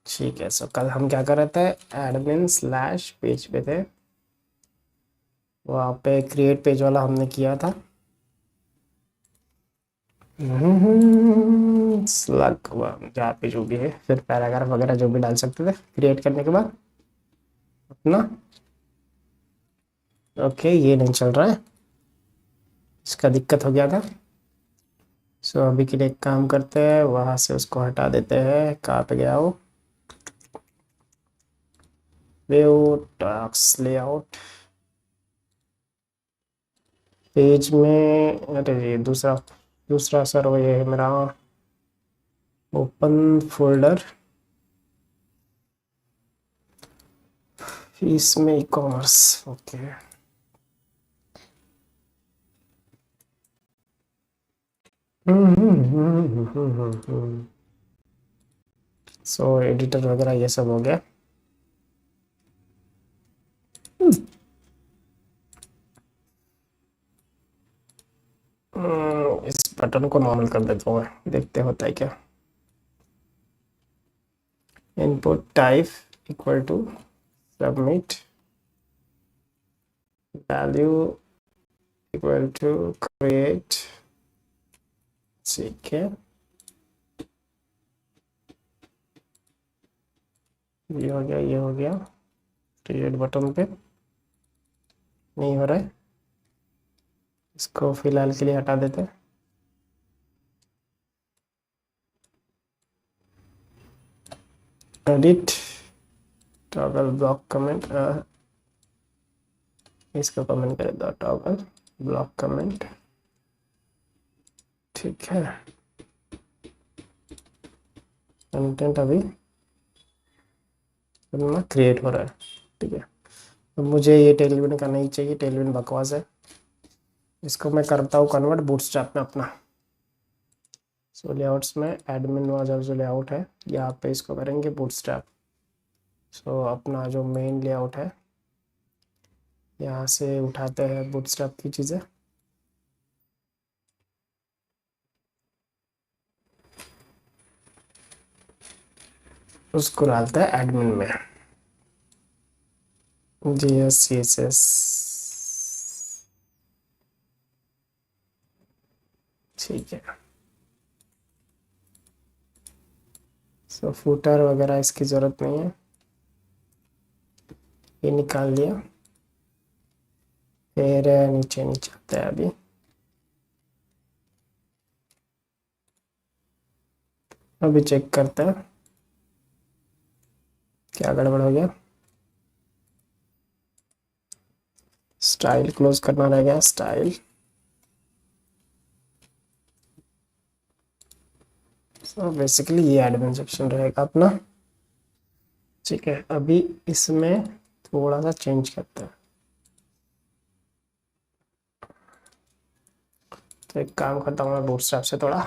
ठीक है। सो कल हम क्या कर रहे थे, एडमिन स्लैश पेज पे थे, वहाँ पे क्रिएट पेज वाला हमने किया था। स्लग जहाँ पे जो भी है, फिर पैराग्राफ वगैरह जो भी डाल सकते थे क्रिएट करने के बाद अपना। ओके, ये नहीं चल रहा है, इसका दिक्कत हो गया था। सो अभी के लिए एक काम करते हैं, वहाँ से उसको हटा देते हैं। कहाँ पे गया वो, व्यू टॉक्स लेआउट, पेज में। अरे ये दूसरा दूसरा सर, वो ये है मेरा ओपन फोल्डर, इसमें ई कॉमर्स। ओके, सो एडिटर वगैरह ये सब हो गया। इस बटन को नॉर्मल कर देता हूँ मैं, देखते होता है क्या। Input type equal to submit, value equal to create. ठीक है, ये हो गया, ये हो गया। क्रिएट बटन पे नहीं हो रहा है, इसको फिलहाल के लिए हटा देते हैं। एडिट टॉगल ब्लॉक कमेंट, इसको कमेंट कर दो, टॉगल ब्लॉक कमेंट। ठीक है, कंटेंट अभी क्रिएट हो रहा है। ठीक है, तो मुझे ये टेलविन का नहीं चाहिए, टेलविन बकवास है। इसको मैं करता हूँ कन्वर्ट बूटस्ट्रैप में अपना। सो लेआउट्स में एडमिन वाला जो लेआउट है, यहाँ पे इसको करेंगे बूटस्ट्रैप। सो अपना जो मेन लेआउट है, यहाँ से उठाते हैं बूटस्ट्रैप की चीज़ें। उसको डालते हैं एडमिन में, जीएस सीएसएस। ठीक है, सो फूटर वगैरह इसकी ज़रूरत नहीं है, ये निकाल दिया। फिर नीचे नीचे आते हैं अभी, अभी चेक करते हैं क्या गड़बड़ हो गया। स्टाइल क्लोज करना रह गया, स्टाइल। सो बेसिकली ये एडमिन सेक्शन रहेगा अपना। ठीक है, अभी इसमें थोड़ा सा चेंज करते हैं। तो एक काम करता हूँ, मैं बूटस्ट्रैप से थोड़ा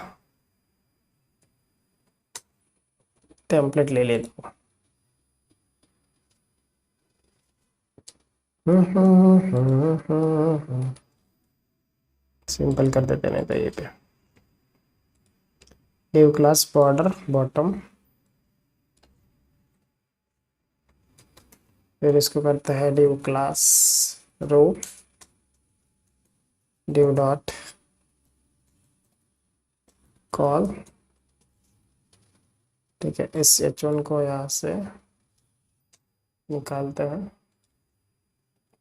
टेम्पलेट ले लेता हूँ। सिंपल कर देते नहीं तो ये पे div क्लास बॉर्डर बॉटम, फिर इसको करते हैं div क्लास रो, div डॉट कॉल। ठीक है, इस h1 को यहाँ से निकालते हैं,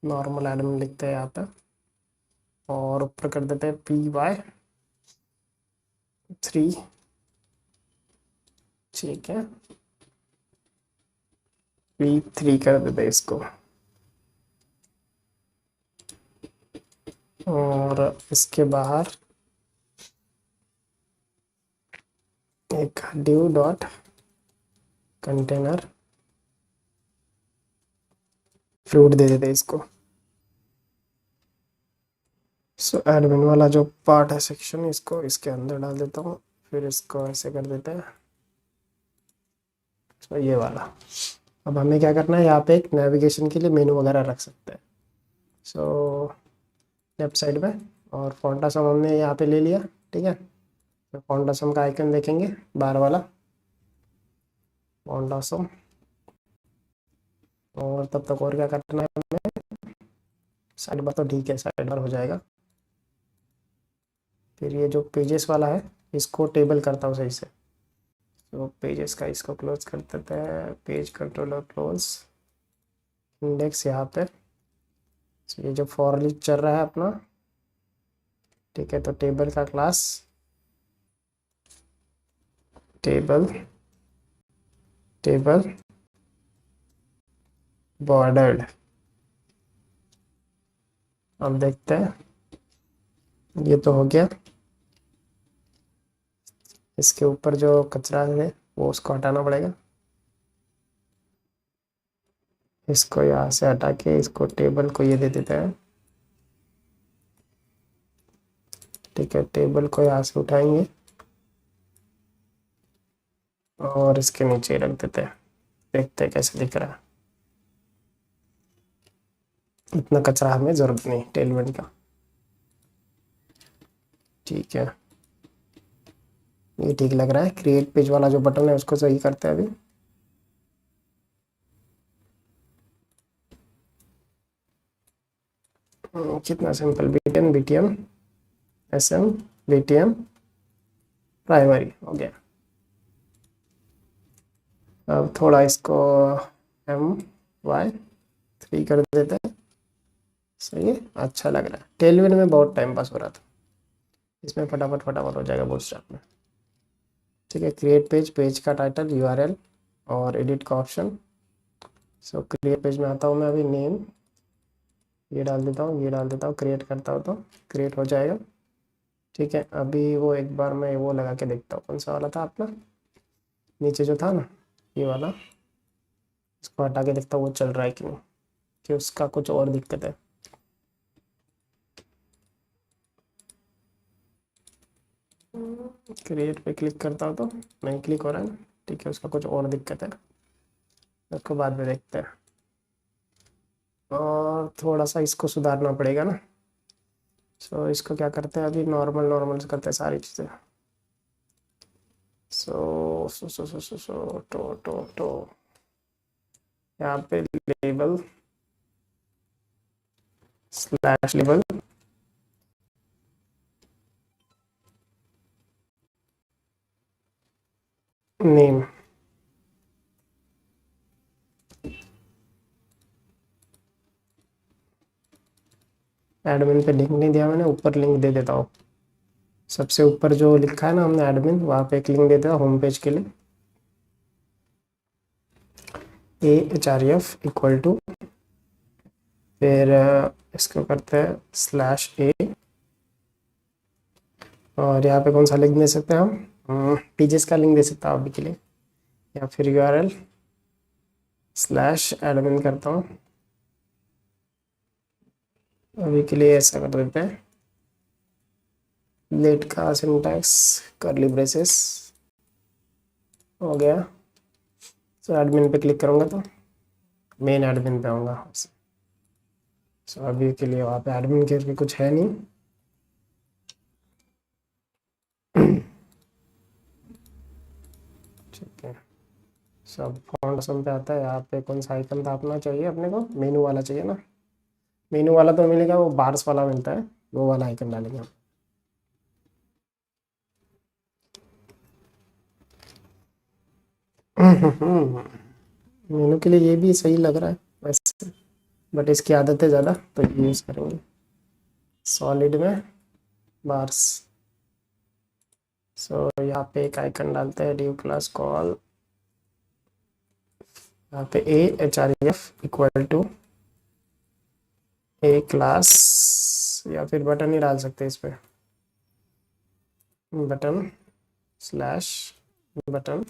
नॉर्मल एडमिन लिखते हैं यहाँ पे, और ऊपर कर देते हैं py3। ठीक है, p3 कर देते हैं इसको, और इसके बाहर एक div डॉट कंटेनर फ्रूट दे देते हैं इसको। सो एडमिन वाला जो पार्ट है सेक्शन, इसको इसके अंदर डाल देता हूँ, फिर इसको ऐसे कर देते हैं। तो ये वाला, अब हमें क्या करना है, यहाँ पे एक नेविगेशन के लिए मेनू वगैरह रख सकते हैं। सो लेफ्ट साइड में, और फॉन्टासम हमने यहाँ पे ले लिया। ठीक है, तो फॉन्टासम का आइकन देखेंगे बार वाला, फॉन्ट ऑसम। और तब तक और क्या करना है हमें, साइड बार तो ठीक है, साइड बार हो जाएगा। फिर ये जो पेजेस वाला है इसको टेबल करता हूँ सही से। तो पेजेस का इसको क्लोज कर देते हैं, पेज कंट्रोलर क्लोज, इंडेक्स यहाँ पे। तो ये जो फॉर लूप चल रहा है अपना, ठीक है, तो टेबल का क्लास टेबल टेबल बॉर्डर्ड। अब देखते हैं, ये तो हो गया। इसके ऊपर जो कचरा है वो उसको हटाना पड़ेगा। इसको यहाँ से हटा के इसको टेबल को ये दे देते हैं। ठीक है, टेबल को यहाँ से उठाएंगे और इसके नीचे रख देते हैं। देखते हैं कैसे दिख रहा है। इतना कचरा हमें जरूरत नहीं टेलमेंट का। ठीक है, ये ठीक लग रहा है। क्रिएट पेज वाला जो बटन है उसको सही करते हैं अभी। कितना simple, BTM BTM SM BTM primary हो गया। अब थोड़ा इसको MY3 कर देते हैं। सही है, अच्छा लग रहा है। टेलविन में बहुत टाइम पास हो रहा था, इसमें फटाफट फटाफट हो जाएगा बूटस्ट्रैप में। ठीक है, क्रिएट पेज, पेज का टाइटल, URL और एडिट का ऑप्शन। सो क्रिएट पेज में आता हूँ मैं अभी, नेम ये डाल देता हूँ, ये डाल देता हूँ, क्रिएट करता हूँ तो क्रिएट हो जाएगा। ठीक है, अभी वो एक बार मैं वो लगा के देखता हूँ, कौन सा वाला था अपना, नीचे जो था ना ये वाला, इसको हटा के देखता हूँ वो चल रहा है कि नहीं, कि उसका कुछ और दिक्कत है। क्रिएट पे क्लिक करता हूँ तो नहीं क्लिक हो रहा है ना। ठीक है, उसका कुछ और दिक्कत है, उसको बाद में देखते हैं। और थोड़ा सा इसको सुधारना पड़ेगा ना। सो इसको क्या करते हैं अभी, नॉर्मल नॉर्मल से करते हैं सारी चीज़ें। सो टो यहाँ पे label slash label name. Admin पे लिंक नहीं दिया मैंने, ऊपर लिंक दे देता हूँ। सबसे ऊपर जो लिखा है ना हमने एडमिन, वहाँ पे एक लिंक दे देता होम पेज के लिए। AHREF इक्वल टू, फिर इसको करते हैं /A। और यहाँ पे कौन सा लिंक दे सकते हैं हम, पेजेस का लिंक दे सकता हूँ अभी के लिए, या फिर URL /admin करता हूँ। अभी के लिए ऐसा कर देते हैं। लेट का सिंटैक्स कर्ली ब्रेसेस हो गया। तो एडमिन पे क्लिक करूँगा तो मेन एडमिन पे आऊँगा। सो अभी के लिए वहाँ पे एडमिन के कुछ है नहीं। ठीक है, सब फॉन्ट सम पे आता है। यहाँ पे कौन सा आइकन था अपना, चाहिए अपने को मेनू वाला चाहिए ना। मेनू वाला तो मिलेगा, वो बार्स वाला मिलता है, वो वाला आइकन डालेंगे हम। मेनू के लिए ये भी सही लग रहा है वैसे, बट इसकी आदत है ज़्यादा तो ये यूज़ करेंगे। सॉलिड में बार्स। सो यहाँ पे एक आइकन डालते हैं, ड्यू क्लास कॉल, यहाँ पे AHREF equal to A class, या फिर बटन ही डाल सकते हैं इस पे, बटन /बटन।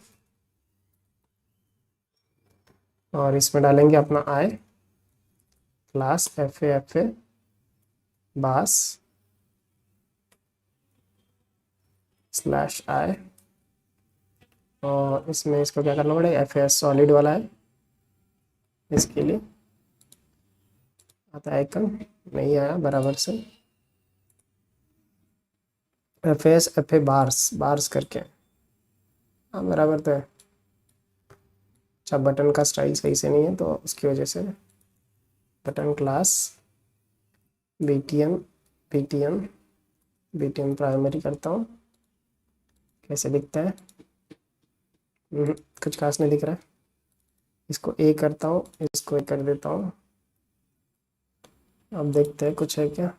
और इसमें डालेंगे अपना I क्लास FA बास /I। और इसमें इसको क्या करना पड़ेगा, FAS सॉलिड वाला है, इसके लिए आता है आइकन, नहीं आया बराबर से। FAS FA बार्स बार्स करके, हाँ बराबर तो है। अच्छा, बटन का स्टाइल सही से नहीं है तो उसकी वजह से button class BTM BTM BTM primary करता हूँ। कैसे दिखता है? कुछ खास नहीं दिख रहा है। इसको ए करता हूँ, इसको ए कर देता हूँ। अब देखते हैं कुछ है क्या।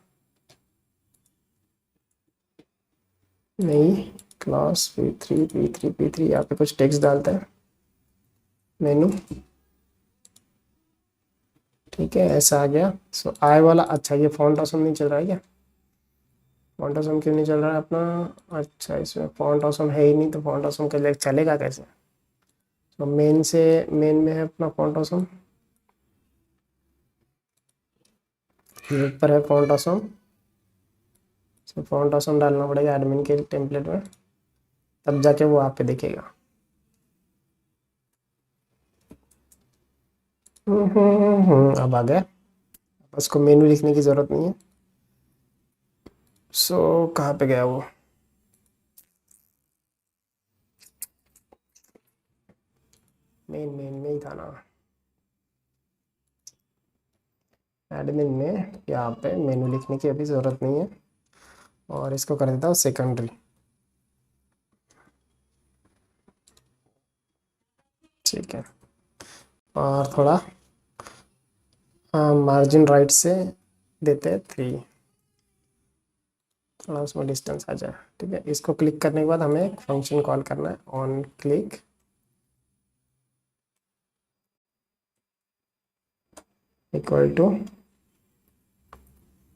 नहीं, क्लास P3 यहाँ पे कुछ टेक्स्ट डालता है मेनू। ठीक है, ऐसा आ गया। सो आई वाला, अच्छा ये फॉन्ट ऑसम नहीं चल रहा है क्या? फॉन्ट ऑसम क्यों नहीं चल रहा है अपना? अच्छा, इसमें फॉन्ट ऑसम है ही नहीं तो फॉन्ट ऑसम के लिए चलेगा कैसे? तो मेन में है अपना फॉन्ट ऑसम, ऊपर है फॉन्ट ऑसम। तो फॉन्ट ऑसम डालना पड़ेगा एडमिन के टेम्पलेट में, तब जाके वो आप पे दिखेगा। अब आ गया। उसको मेनू लिखने की ज़रूरत नहीं है। सो कहाँ पे गया वो? मेन मेन में ही था ना, एडमिन में। यहाँ पे मेनू लिखने की अभी ज़रूरत नहीं है, और इसको कर देता हूँ सेकेंडरी। ठीक है, और थोड़ा मार्जिन राइट से देते हैं 3, थोड़ा उसमें डिस्टेंस आ जाए। ठीक है, इसको क्लिक करने के बाद हमें एक फंक्शन कॉल करना है, on click equal to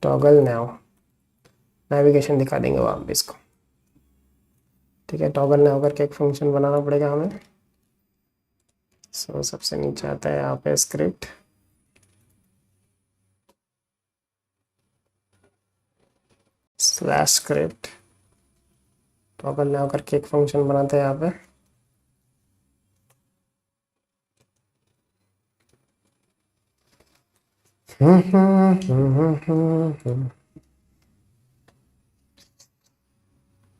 toggle now. Navigation दिखा देंगे वो आप इसको। ठीक है, टॉगल नाउ करके एक फंक्शन बनाना पड़ेगा हमें। सो सबसे नीचे आता है यहाँ पे script, slash script toggle now करके एक फंक्शन बनाते हैं यहाँ पे।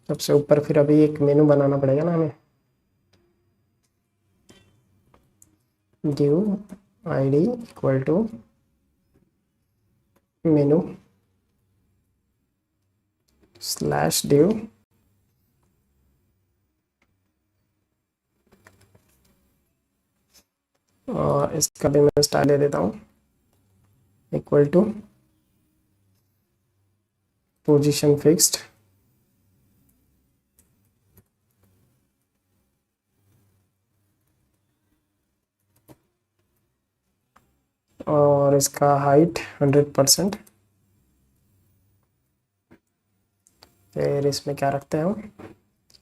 सबसे ऊपर फिर अभी एक मेनू बनाना पड़ेगा ना हमें। div id equal to menu slash div और इसका भी मैं स्टाइल दे देता हूँ इक्वल टू पोजीशन फिक्स्ड। और इसका हाइट 100%। फिर इसमें क्या रखते हैं हम?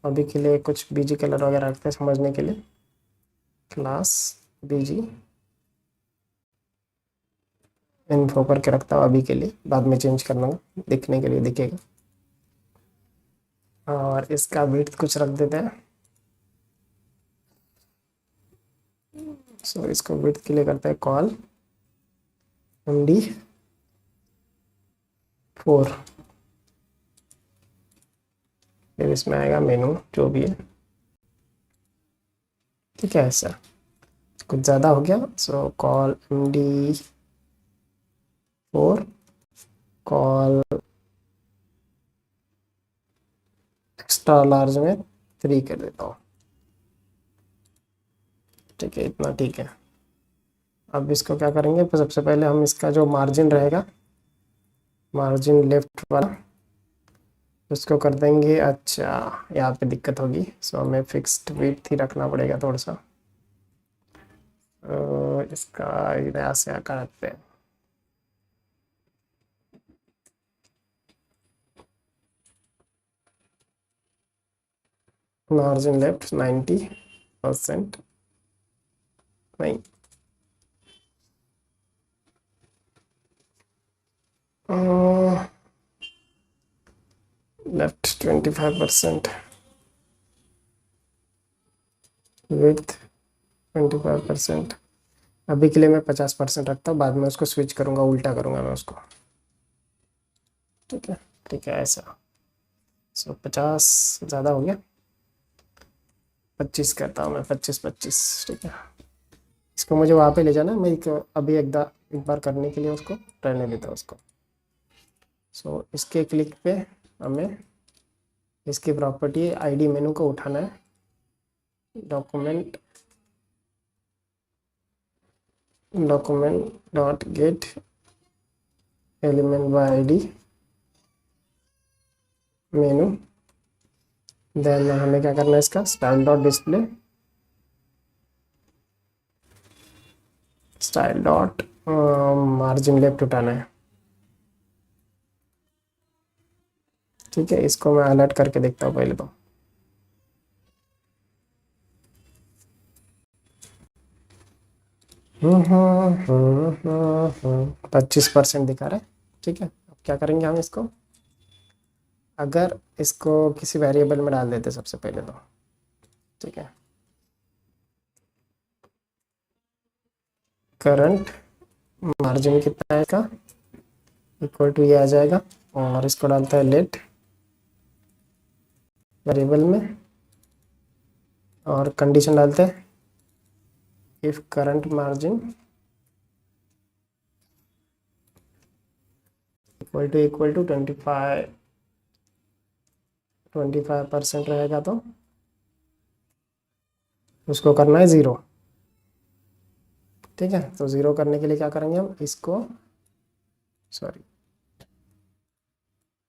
अभी के लिए कुछ बीजी कलर वगैरह रखते हैं समझने के लिए। क्लास बीजी इन्फो करके रखता हूँ अभी के लिए, बाद में चेंज कर लूँगा, दिखने के लिए दिखेगा। और इसका विड्थ कुछ रख देते हैं। सो इसको विड्थ के लिए करते हैं कॉल MD4। फिर इसमें आएगा मेनू जो भी है। ठीक है, ऐसा कुछ ज़्यादा हो गया। So call MD4 call extra large में 3 कर देता हूँ। ठीक है, इतना ठीक है। अब इसको क्या करेंगे, तो सबसे पहले हम इसका जो मार्जिन रहेगा, मार्जिन लेफ्ट वाला, उसको कर देंगे। अच्छा, यहाँ पे दिक्कत होगी। सो हमें फिक्स्ड विड्थ ही रखना पड़ेगा थोड़ा सा। इसका यहाँ से आकर रखते हैं। मार्जिन लेफ्ट 90%, नहीं लेफ्ट 25%, विड्थ 25%। अभी के लिए मैं 50% रखता हूँ, बाद में उसको स्विच करूँगा, उल्टा करूँगा मैं उसको। ठीक है, ठीक है, ऐसा। सो 50 ज़्यादा हो गया, 25 करता हूँ मैं, 25 25। ठीक है, इसको मुझे वहाँ पे ले जाना, मैं अभी एक बार करने के लिए उसको रहने देता हूँ उसको। सो इसके क्लिक पे हमें इसकी प्रॉपर्टी आईडी मेनू को उठाना है, document dot get element by ID menu. Then हमें क्या करना है, इसका style dot display, style dot margin left उठाना है। ठीक है, इसको मैं अलर्ट करके देखता हूँ पहले तो। हम्म 25% दिखा रहा है। ठीक है, अब क्या करेंगे हम इसको, अगर इसको किसी वेरिएबल में डाल देते सबसे पहले तो। ठीक है, करंट मार्जिन कितना है इसका, इक्वल टू ये आ जाएगा, और इसको डालता है लेट वेरिएबल में, और कंडीशन डालते हैं if current margin equal to 25% रहेगा तो उसको करना है 0। ठीक है, तो 0 करने के लिए क्या करेंगे हम, इसको सॉरी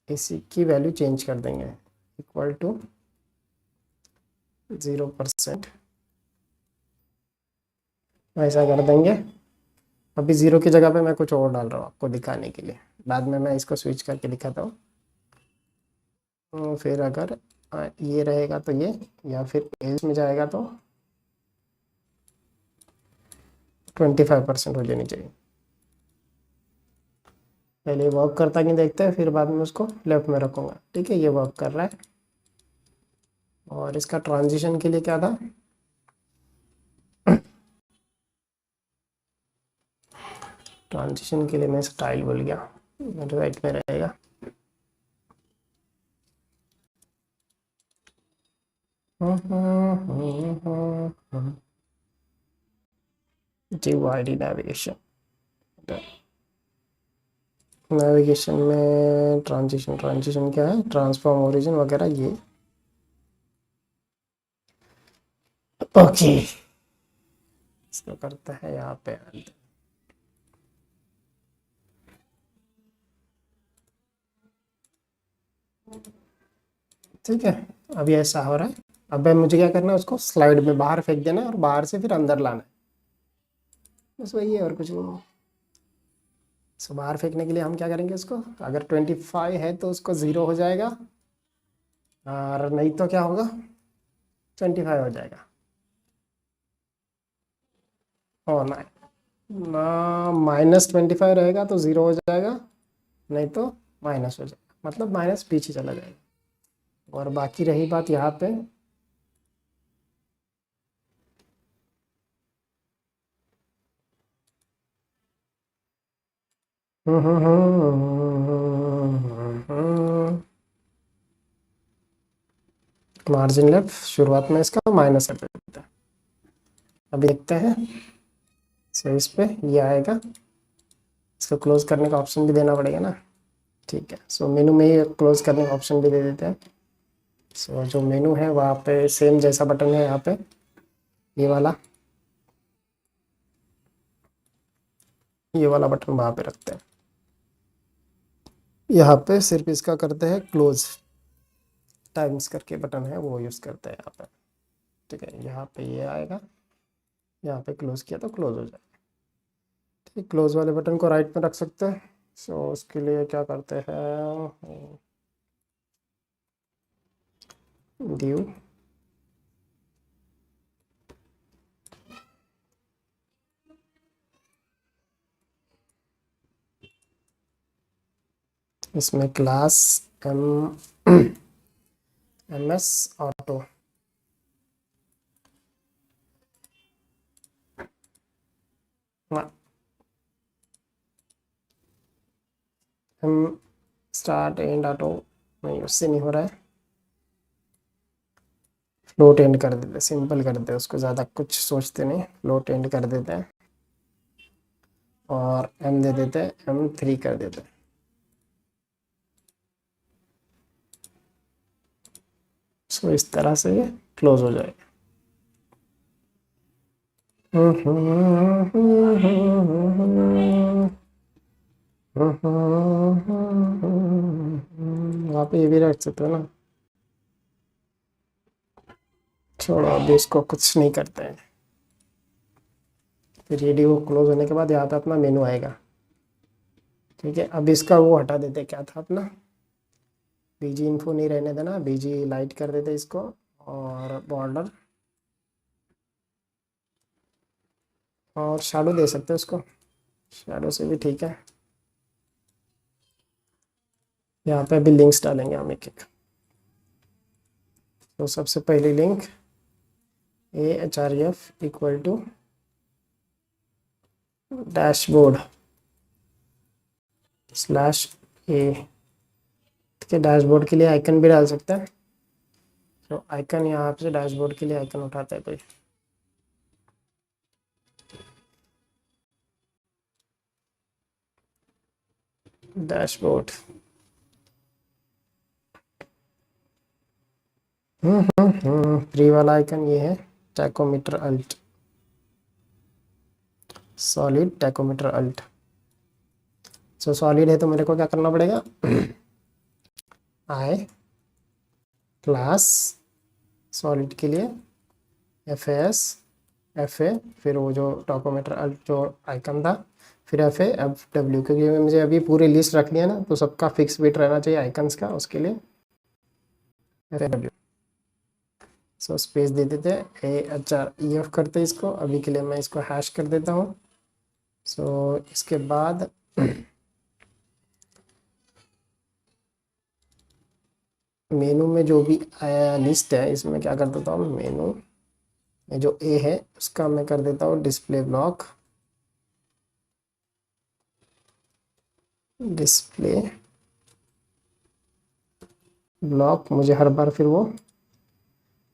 इसी की वैल्यू चेंज कर देंगे, इक्वल टू 0%, ऐसा कर देंगे। अभी 0 की जगह पे मैं कुछ और डाल रहा हूँ आपको दिखाने के लिए, बाद में मैं इसको स्विच करके दिखाता हूँ। तो फिर अगर ये रहेगा तो ये, या फिर एज में जाएगा तो 25% हो जानी चाहिए। पहले वर्क करता नहीं देखते हैं, फिर बाद में उसको लेफ्ट में रखूँगा। ठीक है, ये वर्क कर रहा है। और इसका ट्रांजिशन के लिए क्या था, ट्रांजिशन के लिए मैं स्टाइल भूल गया, मेरे राइट में रहेगा। GUID नेविगेशन, नेविगेशन में ट्रांजिशन क्या है, ट्रांसफॉर्म ओरिजिन वगैरह ये। ओके, इसको करते हैं यहाँ पे। ठीक है, अभी ऐसा हो रहा है। अब मुझे क्या करना है, उसको स्लाइड में बाहर फेंक देना है और बाहर से फिर अंदर लाना है, बस वही है और कुछ नहीं। सो बाहर फेंकने के लिए हम क्या करेंगे, उसको अगर 25 है तो उसको 0 हो जाएगा, और नहीं तो क्या होगा, 25 हो जाएगा। और ना -25 रहेगा तो 0 हो जाएगा, नहीं तो माइनस हो जाएगा, मतलब माइनस पीछे चला जाएगा। और बाकी रही बात यहाँ पे, मार्जिन लेफ्ट शुरुआत में इसका माइनस कर देते हैं। अभी देखते हैं, सो इस पे ये आएगा, इसको क्लोज करने का ऑप्शन भी देना पड़ेगा ना। ठीक है, सो मेनू में ही क्लोज करने का ऑप्शन भी दे देते हैं। सो जो मेनू है वहाँ पे सेम जैसा बटन है यहाँ पे, ये वाला बटन वहाँ पे रखते हैं। यहाँ पे सिर्फ इसका करते हैं क्लोज, टाइम्स करके बटन है वो यूज़ करते हैं यहाँ पे। ठीक है, यहाँ पे ये आएगा, यहाँ पे क्लोज किया तो क्लोज हो जाएगा। ठीक, क्लोज वाले बटन को राइट में रख सकते हैं। सो उसके लिए क्या करते हैं, ड्यू इसमें क्लास MS ऑटो, हम स्टार्ट एंड ऑटो नहीं, उससे नहीं हो रहा है। फ्लोट एंड कर देते, सिंपल कर देते, उसको ज़्यादा कुछ सोचते नहीं, फ्लोट एंड कर देते हैं और m दे देते हैं, m3 कर देते हैं। सो इस तरह से ये क्लोज हो जाएगा। आप ये भी रख सकते हो ना। छोड़ो, अभी इसको कुछ नहीं करते हैं। फिर ये वो क्लोज होने के बाद यहाँ पे अपना मेनू आएगा। ठीक है, अब इसका वो हटा देते, क्या था अपना बीजी इन्फो नहीं रहने देना, बीजी लाइट कर देते इसको, और बॉर्डर और शैडो दे सकते हो उसको, शैडो से भी ठीक है। यहाँ पे अभी लिंक्स डालेंगे हम एक एक। तो सबसे पहली link AHREF equal to dashboard slash a. ठीक है, डैशबोर्ड के लिए आइकन भी डाल सकते हैं। तो आइकन यहाँ से डैशबोर्ड के लिए आइकन उठाता है कोई। डैशबोर्ड फ्री वाला आइकन ये है, tachometer alt, solid tachometer alt. So solid है तो मेरे को क्या करना पड़ेगा, आई क्लास सॉलिड के लिए FAS FA, फिर वो जो टैकोमीटर अल्ट जो आइकन था, फिर FA FW, क्योंकि मुझे अभी पूरी लिस्ट रख लिया ना, तो सबका फिक्स बिट रहना चाहिए आइकन्स का, उसके लिए FW। सो स्पेस दे देते हैं, AHREF करते इसको, अभी के लिए मैं इसको हैश कर देता हूँ। सो इसके बाद मेनू में जो भी लिस्ट है, इसमें क्या कर देता हूँ, मेनू में जो A है उसका मैं कर देता हूँ डिस्प्ले ब्लॉक, डिस्प्ले ब्लॉक। मुझे हर बार फिर वो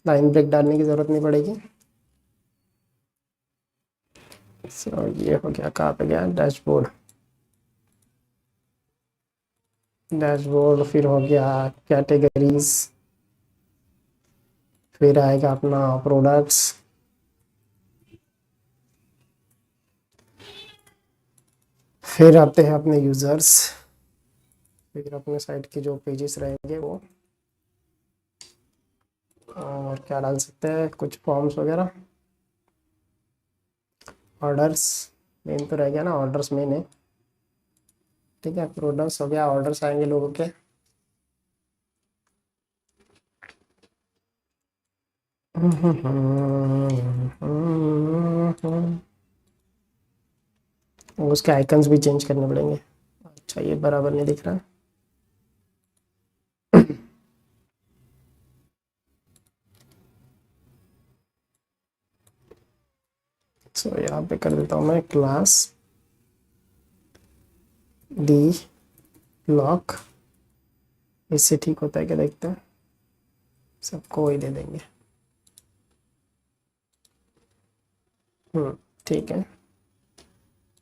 लाइन ब्रेक डालने की ज़रूरत नहीं पड़ेगी। सो ये हो गया, कहाँ पे गया, डैशबोर्ड, डैशबोर्ड। फिर हो गया कैटेगरीज, फिर आएगा अपना प्रोडक्ट्स, फिर आते हैं अपने यूज़र्स, फिर अपने साइट के जो पेजेस रहेंगे वो, और क्या डाल सकते हैं, कुछ फॉर्म्स वगैरह, ऑर्डर्स मेन तो रह गया ना, ऑर्डर्स मेन है। ठीक है, प्रोडक्ट्स हो गया, ऑर्डर्स आएंगे लोगों के, उसके आइकन्स भी चेंज करने पड़ेंगे। अच्छा, ये बराबर नहीं दिख रहा। सो यहाँ पे कर देता हूँ मैं क्लास डी ब्लॉक, इससे ठीक होता है क्या, देखते हैं, सबको वही दे देंगे। ठीक है,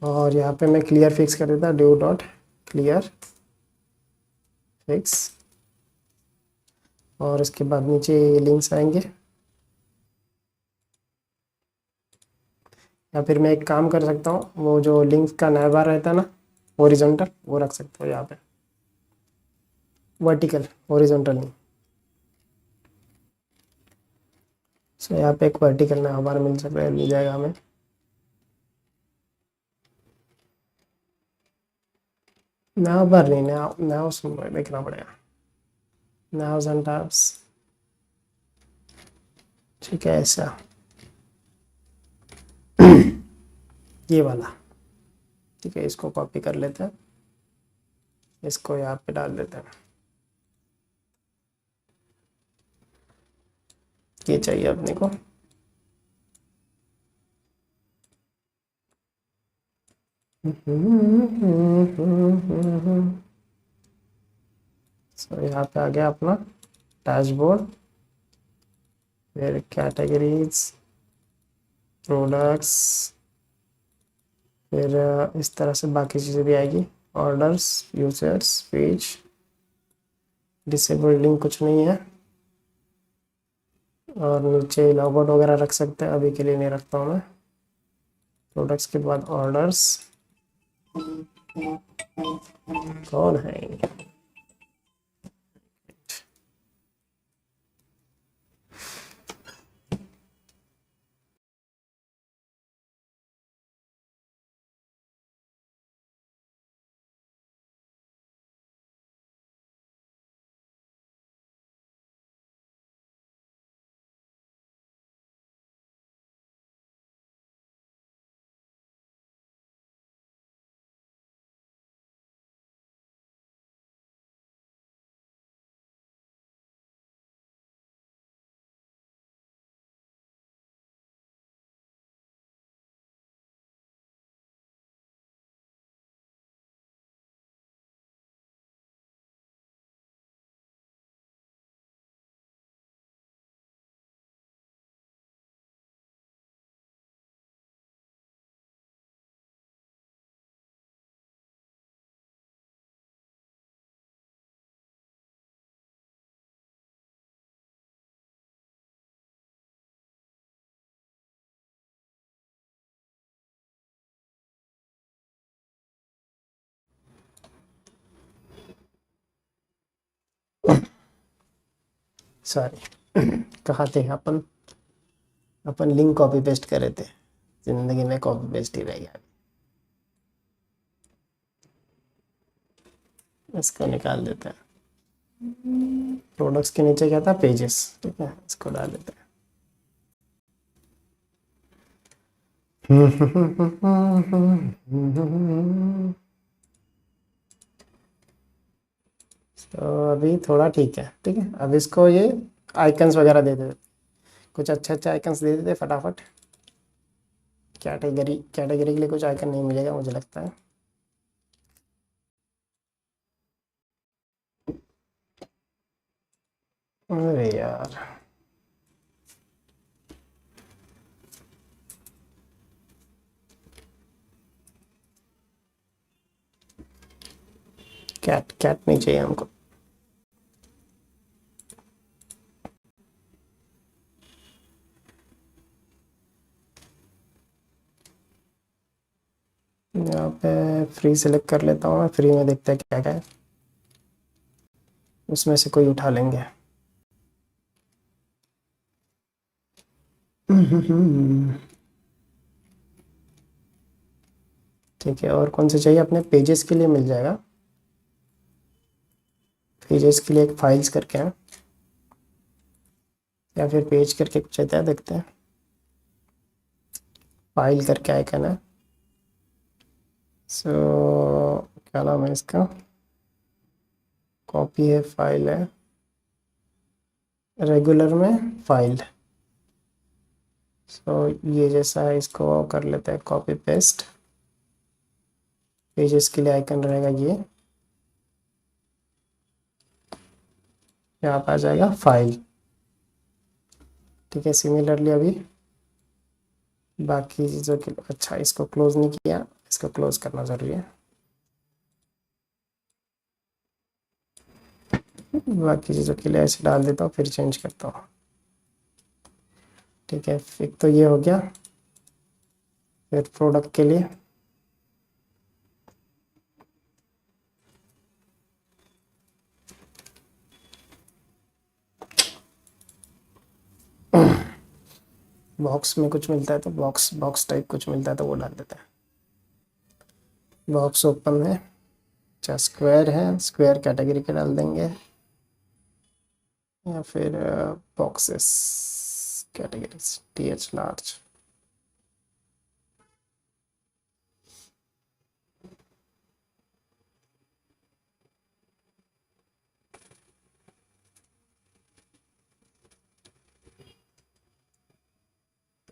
और यहाँ पे मैं क्लियर फिक्स कर देता, ड्यू डॉट क्लियर फिक्स, और इसके बाद नीचे लिंक्स आएंगे। या फिर मैं एक काम कर सकता हूँ, वो जो लिंक्स का नया बार रहता है ना, हॉरिजॉन्टल, वो रख सकते हो यहाँ पे, वर्टिकल, हॉरिजॉन्टल नहीं। सो यहाँ पे एक वर्टिकल नया बार मिल सकता है, मिल जाएगा हमें। नया बार नहीं, नया नया उसमें देखना पड़ेगा, नया एंड टैब्स। ठीक है, ऐसा ये वाला। ठीक है, इसको कॉपी कर लेते हैं, इसको यहाँ पे डाल देते हैं, ये चाहिए अपने को। सो यहाँ पे आ गया अपना डैशबोर्ड, फिर कैटेगरीज, प्रोडक्ट्स, फिर इस तरह से बाकी चीज़ें भी आएगी, orders, users, page. Disabled link कुछ नहीं है, और नीचे लॉगआउट वगैरह रख सकते हैं, अभी के लिए नहीं रखता हूँ मैं। प्रोडक्ट्स के बाद ऑर्डर्स, कौन है ये? सॉरी, कहाँ थे अपन? अपन लिंक कॉपी पेस्ट कर रहे थे, जिंदगी में कॉपी पेस्ट ही रह गया। इसको निकाल देते हैं। प्रोडक्ट्स के नीचे क्या था? पेजेस। ठीक है, इसको डाल देते हैं। तो अभी थोड़ा ठीक है। ठीक है, अब इसको ये आइकन्स वगैरह दे देते, कुछ अच्छे अच्छे आइकन्स दे देते फटाफट। कैटेगरी, कैटेगरी के लिए कुछ आइकन नहीं मिलेगा मुझे लगता है। अरे यार, कैट कैट नहीं चाहिए हमको। यहाँ पे फ्री सेलेक्ट कर लेता हूँ मैं, फ्री में देखते हैं क्या क्या है, उसमें से कोई उठा लेंगे। ठीक है, और कौन से चाहिए? अपने पेजेस के लिए मिल जाएगा। पेजेस के लिए एक फाइल्स करके है, या फिर पेज करके कुछ आता है, देखते हैं। फाइल करके आइकन है। सो क्या नाम है इसका? कॉपी है, फाइल है, रेगुलर में फाइल। सो ये जैसा है, इसको कर लेते हैं कॉपी पेस्ट। पेजेस के लिए आइकन रहेगा ये, यहाँ पर आ जाएगा फाइल। ठीक है, सिमिलरली अभी बाकी चीज़ों के, अच्छा इसको क्लोज नहीं किया, इसको क्लोज करना ज़रूरी है। बाकी चीज़ों के लिए ऐसे डाल देता हूँ, फिर चेंज करता हूँ। ठीक है, एक तो ये हो गया। फिर प्रोडक्ट के लिए बॉक्स में कुछ मिलता है तो बॉक्स बॉक्स टाइप कुछ मिलता है तो वो डाल देते हैं। बॉक्स ओपन है, अच्छा स्क्वायर है, स्क्वायर कैटेगरी के डाल देंगे, या फिर बॉक्सेस कैटेगरीज TH लार्ज।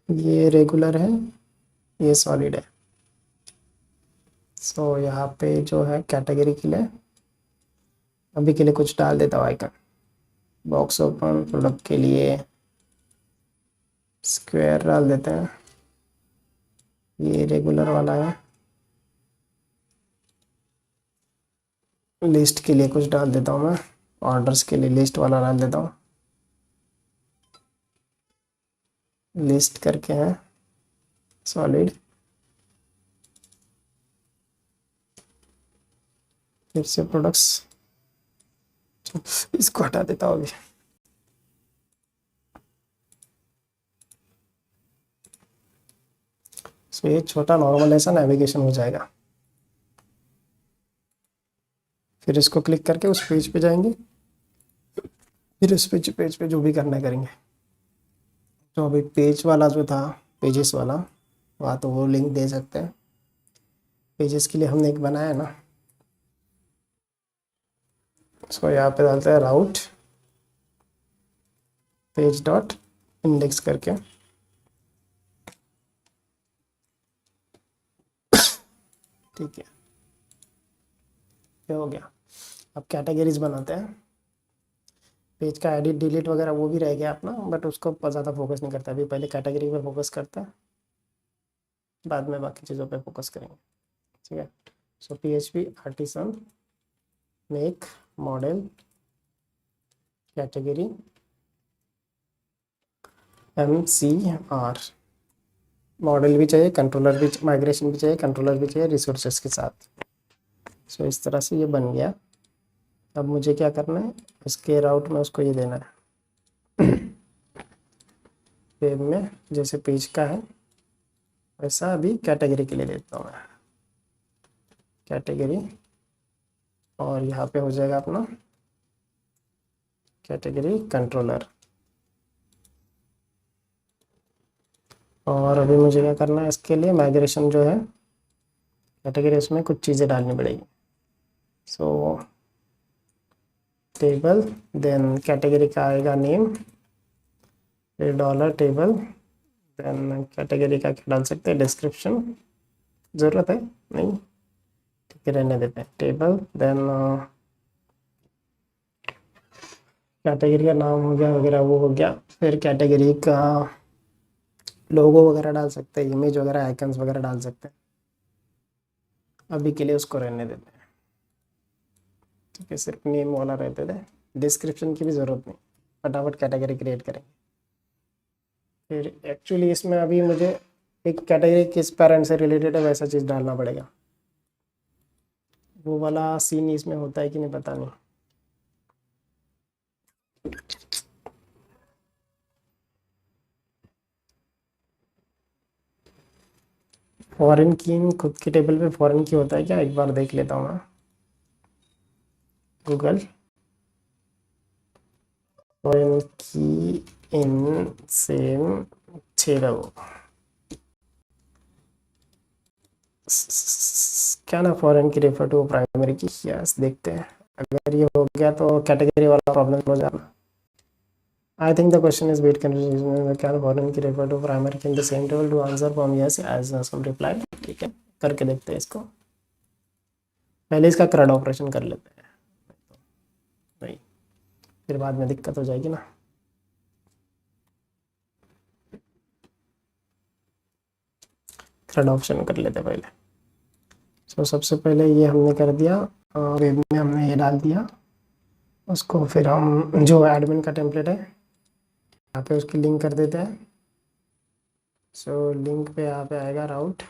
ये रेगुलर है, ये सॉलिड है। सो यहाँ पे जो है कैटेगरी के लिए अभी के लिए कुछ डाल देता हूँ आइकन। बॉक्स ओपन प्रोडक्ट के लिए स्क्वायर डाल देते हैं, ये रेगुलर वाला है। लिस्ट के लिए कुछ डाल देता हूँ मैं, ऑर्डर्स के लिए लिस्ट वाला डाल देता हूँ। लिस्ट करके है सॉलिड, फिर से प्रोडक्ट्स, इसको हटा देता हूँ अभी। सो ये छोटा नॉर्मल ऐसा नेविगेशन हो जाएगा। फिर इसको क्लिक करके उस पेज पे जाएंगे, फिर उस पेज पे जो भी करना है करेंगे। तो अभी पेज वाला जो था, पेजेस वाला, वहाँ तो वो लिंक दे सकते हैं। पेजेस के लिए हमने एक बनाया है ना, इसको यहाँ पे डालते हैं राउट पेज डॉट इंडेक्स करके। ठीक है, ये हो गया। अब कैटेगरीज बनाते हैं। पेज का एडिट डिलीट वगैरह वो भी रह गया अपना, बट उसको ज़्यादा फोकस नहीं करता अभी। पहले कैटेगरी पे फोकस करते हैं, बाद में बाकी चीज़ों पे फोकस करेंगे। ठीक है। सो PHP artisan make model category MCR। Model भी चाहिए, कंट्रोलर भी, माइग्रेशन भी चाहिए, कंट्रोलर भी चाहिए रिसोर्सेस के साथ। सो इस तरह से ये बन गया। अब मुझे क्या करना है, इसके राउट में उसको ये देना है वेब में जैसे पेज का है वैसा अभी कैटेगरी के लिए देता हूँ मैं, कैटेगरी। और यहाँ पे हो जाएगा अपना कैटेगरी कंट्रोलर। और अभी मुझे क्या करना है, इसके लिए माइग्रेशन जो है कैटेगरी, उसमें कुछ चीज़ें डालनी पड़ेगी। सो टेबल, देन कैटेगरी का आएगा नेम, फिर डॉलर टेबल, देन कैटेगरी का क्या डाल सकते हैं, डिस्क्रिप्शन। ज़रूरत है नहीं, ठीक है रहने देते हैं, टेबल। देन कैटेगरी का नाम हो गया वगैरह, वो हो गया। फिर कैटेगरी का लोगो वगैरह डाल सकते हैं, इमेज वगैरह, आइकन्स वगैरह डाल सकते हैं। अभी के लिए उसको रहने देते हैं। ठीक है, सिर्फ नेम वाला रहते थे, डिस्क्रिप्शन की भी ज़रूरत नहीं, फटाफट कैटेगरी क्रिएट करेंगे। फिर एक्चुअली इसमें अभी मुझे एक कैटेगरी किस पैरेंट से रिलेटेड है वैसा चीज़ डालना पड़ेगा। वो वाला सीन इसमें होता है कि नहीं पता नहीं। फॉरेन की खुद के टेबल पे फॉरेन की होता है क्या, एक बार देख लेता हूँ मैं। गूगल फॉरेन की इन सेम टेबल, क्या ना, foreign key refer to primary की। यस, देखते हैं। अगर ये हो गया तो कैटेगरी वाला प्रॉब्लम हो जाना। I think the question is what condition, क्या foreign key refer to primary key in the same table to answer from yes as some reply. ठीक है, करके देखते हैं इसको। पहले इसका क्रड ऑपरेशन कर लेते हैं, नहीं फिर बाद में दिक्कत हो जाएगी ना। क्रड ऑप्शन कर लेते हैं पहले। सो सबसे पहले ये हमने कर दिया, वेब में हमने ये डाल दिया उसको। फिर हम जो एडमिन का टेम्पलेट है यहाँ पे उसकी लिंक कर देते हैं। सो लिंक पे यहाँ पे आएगा राउट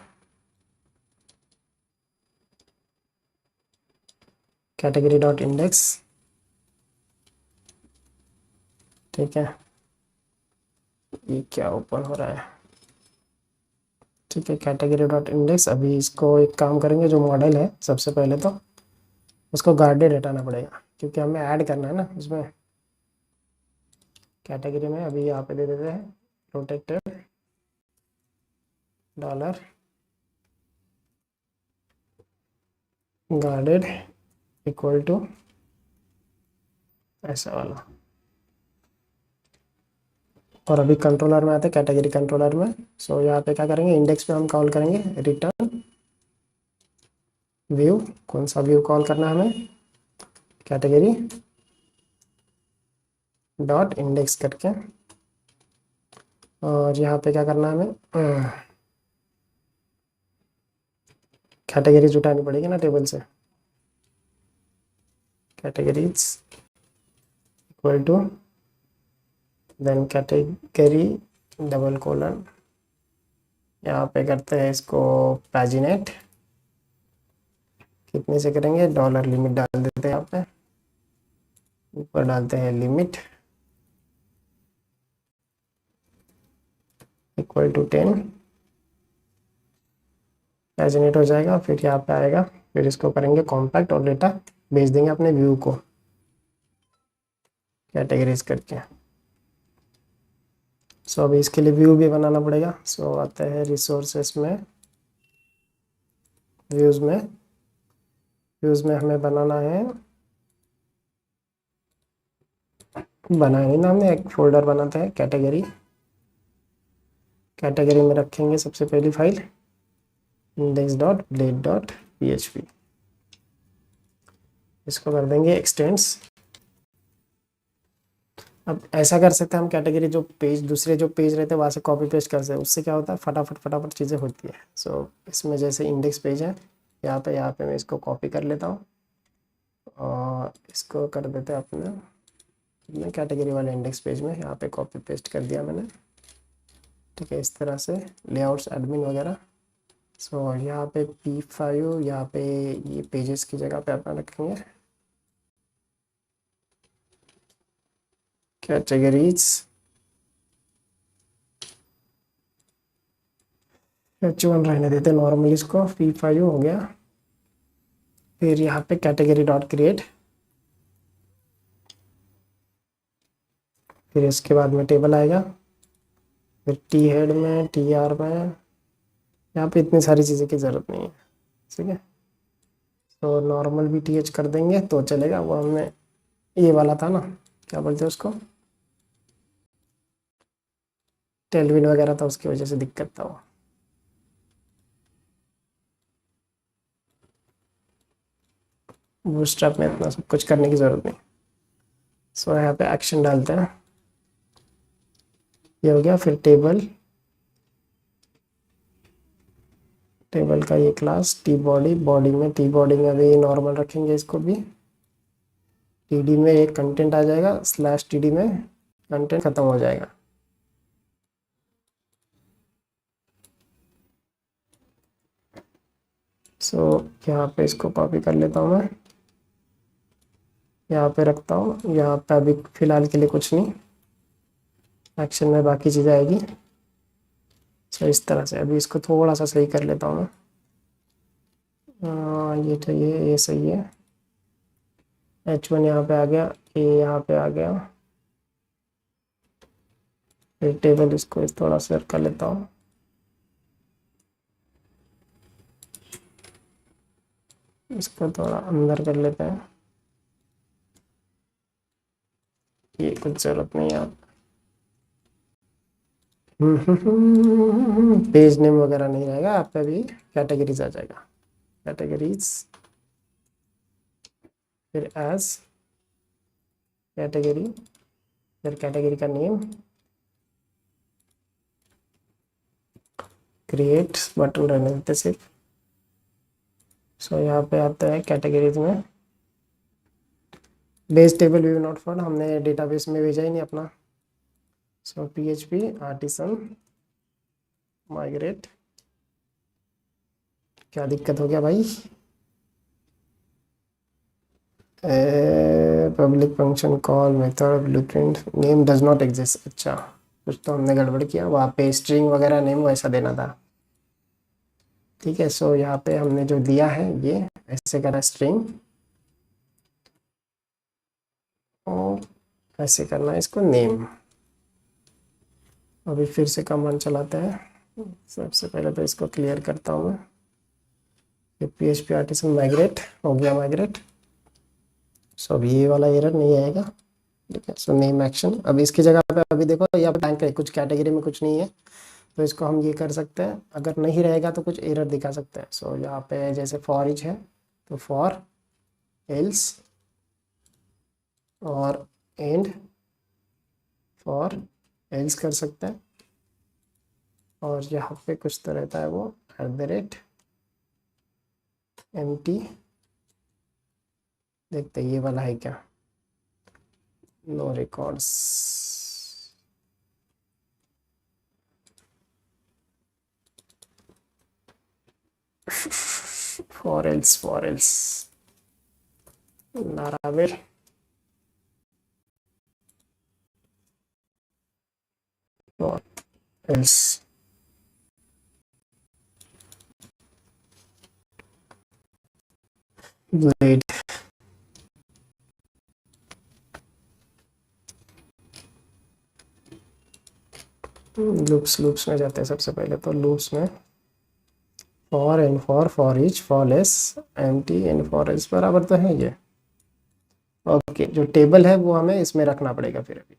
कैटेगरी डॉट इंडेक्स। ठीक है, ये क्या ओपन हो रहा है। ठीक है, कैटेगरी डॉट इंडेक्स। अभी इसको एक काम करेंगे, जो मॉडल है सबसे पहले तो उसको गार्डेड हटाना पड़ेगा क्योंकि हमें ऐड करना है ना उसमें कैटेगरी में। अभी यहाँ पे दे देते हैं protected dollar guarded equal to ऐसा वाला। और अभी कंट्रोलर में आते हैं, कैटेगरी कंट्रोलर में। सो यहाँ पे क्या करेंगे, इंडेक्स पे हम कॉल करेंगे रिटर्न व्यू। कौन सा व्यू कॉल करना है हमें, कैटेगरी डॉट इंडेक्स करके। और यहाँ पे क्या करना है हमें, कैटेगरीज उठानी पड़ेगी ना टेबल से। Categories equal to then category double colon, यहाँ पे करते हैं इसको पैजिनेट, कितने से करेंगे, डॉलर लिमिट डाल देते हैं यहाँ पे, ऊपर डालते हैं लिमिट इक्वल टू 10, पैजिनेट हो जाएगा। फिर यहाँ पे आएगा, फिर इसको करेंगे कॉम्पैक्ट और डेटा भेज देंगे अपने व्यू को कैटेगरीज करके। सो अभी इसके लिए व्यू भी बनाना पड़ेगा। सो आते हैं रिसोर्सेस में, व्यूज़ में हमें बनाना है, बनाने ना हमने एक फोल्डर बनाते हैं कैटेगरी में रखेंगे सबसे पहली फाइल index.blade.php, इसको कर देंगे एक्सटेंड्स। अब ऐसा कर सकते हैं हम, कैटेगरी जो पेज दूसरे जो पेज रहते हैं वहाँ से कॉपी पेस्ट कर सकते हैं, उससे क्या होता है फटाफट चीज़ें होती है। सो इसमें जैसे इंडेक्स पेज है, यहाँ पे मैं इसको कॉपी कर लेता हूँ और इसको कर देते हैं अपने कैटेगरी वाले इंडेक्स पेज में, यहाँ पे कॉपी पेस्ट कर दिया मैंने, ठीक है। इस तरह से लेआउट्स एडमिन वगैरह। सो यहाँ पे P5, यहाँ पे ये पेजेस की जगह पे अपना रखेंगे कैटेगरीज H1 रहने देते नॉर्मली, इसको P5 हो गया। फिर यहाँ पे कैटेगरी डॉट क्रिएट, फिर इसके बाद में टेबल आएगा, फिर टी हेड में TR में, यहाँ पे इतनी सारी चीज़ें की ज़रूरत नहीं है, ठीक है। तो नॉर्मल भी TH कर देंगे तो चलेगा, वो हमने ये वाला था ना, क्या बोलते हैं उसको, टेलविन वगैरह था, उसकी वजह से दिक्कत था वो। बूटस्ट्रैप में इतना सब कुछ करने की ज़रूरत नहीं। सो यहाँ पे एक्शन डालते हैं, ये हो गया। फिर टेबल का ये क्लास बॉडी में बॉडी में अभी नॉर्मल रखेंगे इसको भी, TD में एक कंटेंट आ जाएगा, /TD में कंटेंट ख़त्म हो जाएगा। सो यहाँ पे इसको कॉपी कर लेता हूँ मैं, यहाँ पे रखता हूँ। यहाँ पे अभी फ़िलहाल के लिए कुछ नहीं, एक्शन में बाकी चीज़ें आएगी। सो इस तरह से अभी इसको थोड़ा सा सही कर लेता हूँ मैं, ये चाहिए, ये सही है। H1 यहाँ पे आ गया, A यहाँ पे आ गया। फिर टेबल इसको इस थोड़ा सा कर लेता हूँ, इसको थोड़ा अंदर कर लेते हैं, ये कुछ ज़रूरत नहीं है। पेज नेम वगैरह नहीं रहेगा, आप पे भी कैटेगरीज आ जाएगा, कैटेगरीज, फिर एज कैटेगरी, फिर कैटेगरी का नेम, क्रिएट बटन रहने देते सिर्फ। सो यहाँ पे आता है कैटेगरीज में base table view not found, हमने डेटाबेस में भेजा ही नहीं अपना। सो PHP आर्टिसन माइग्रेट, क्या दिक्कत हो गया भाई, public function call method blueprint name does not exist. अच्छा, कुछ तो हमने गड़बड़ किया, वहाँ पे स्ट्रिंग वगैरह नेम वैसा देना था, ठीक है। सो यहाँ पे हमने जो दिया है ये ऐसे करना स्ट्रिंग, और ऐसे करना है इसको नेम। अभी फिर से कमांड चलाते हैं, सबसे पहले तो इसको क्लियर करता हूँ मैं। ये PHP आर्टिसन माइग्रेट हो गया, माइग्रेट। सो अभी ये वाला एरर नहीं आएगा, ठीक है। सो नेम एक्शन, अब इसकी जगह पे अभी देखो यहाँ पे ब्लैंक है, कुछ कैटेगरी में कुछ नहीं है, तो इसको हम ये कर सकते हैं, अगर नहीं रहेगा तो कुछ एरर दिखा सकते हैं। सो यहाँ पे जैसे फॉर ईच है तो फॉर एल्स और एंड फॉर एल्स कर सकते हैं, और यहाँ पे कुछ तो रहता है वो @empty। देखते ये वाला है क्या, no records. For else Laravel for else. Blade loops में जाते हैं सबसे पहले, तो लूप्स में for each for less empty and for else बराबर तो है ये। ओके, जो टेबल है वो हमें इसमें रखना पड़ेगा फिर अभी।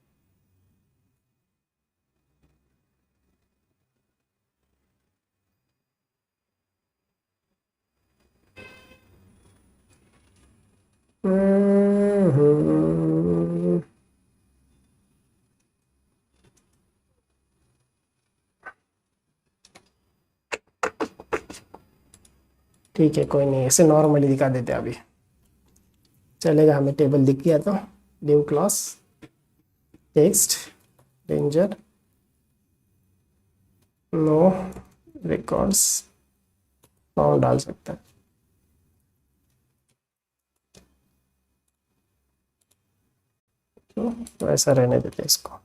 ठीक है, कोई नहीं, ऐसे नॉर्मली दिखा देते अभी चलेगा। हमें टेबल दिख गया तो new class text ranger no records डाल सकता है। तो ऐसा रहने देते हैं इसको।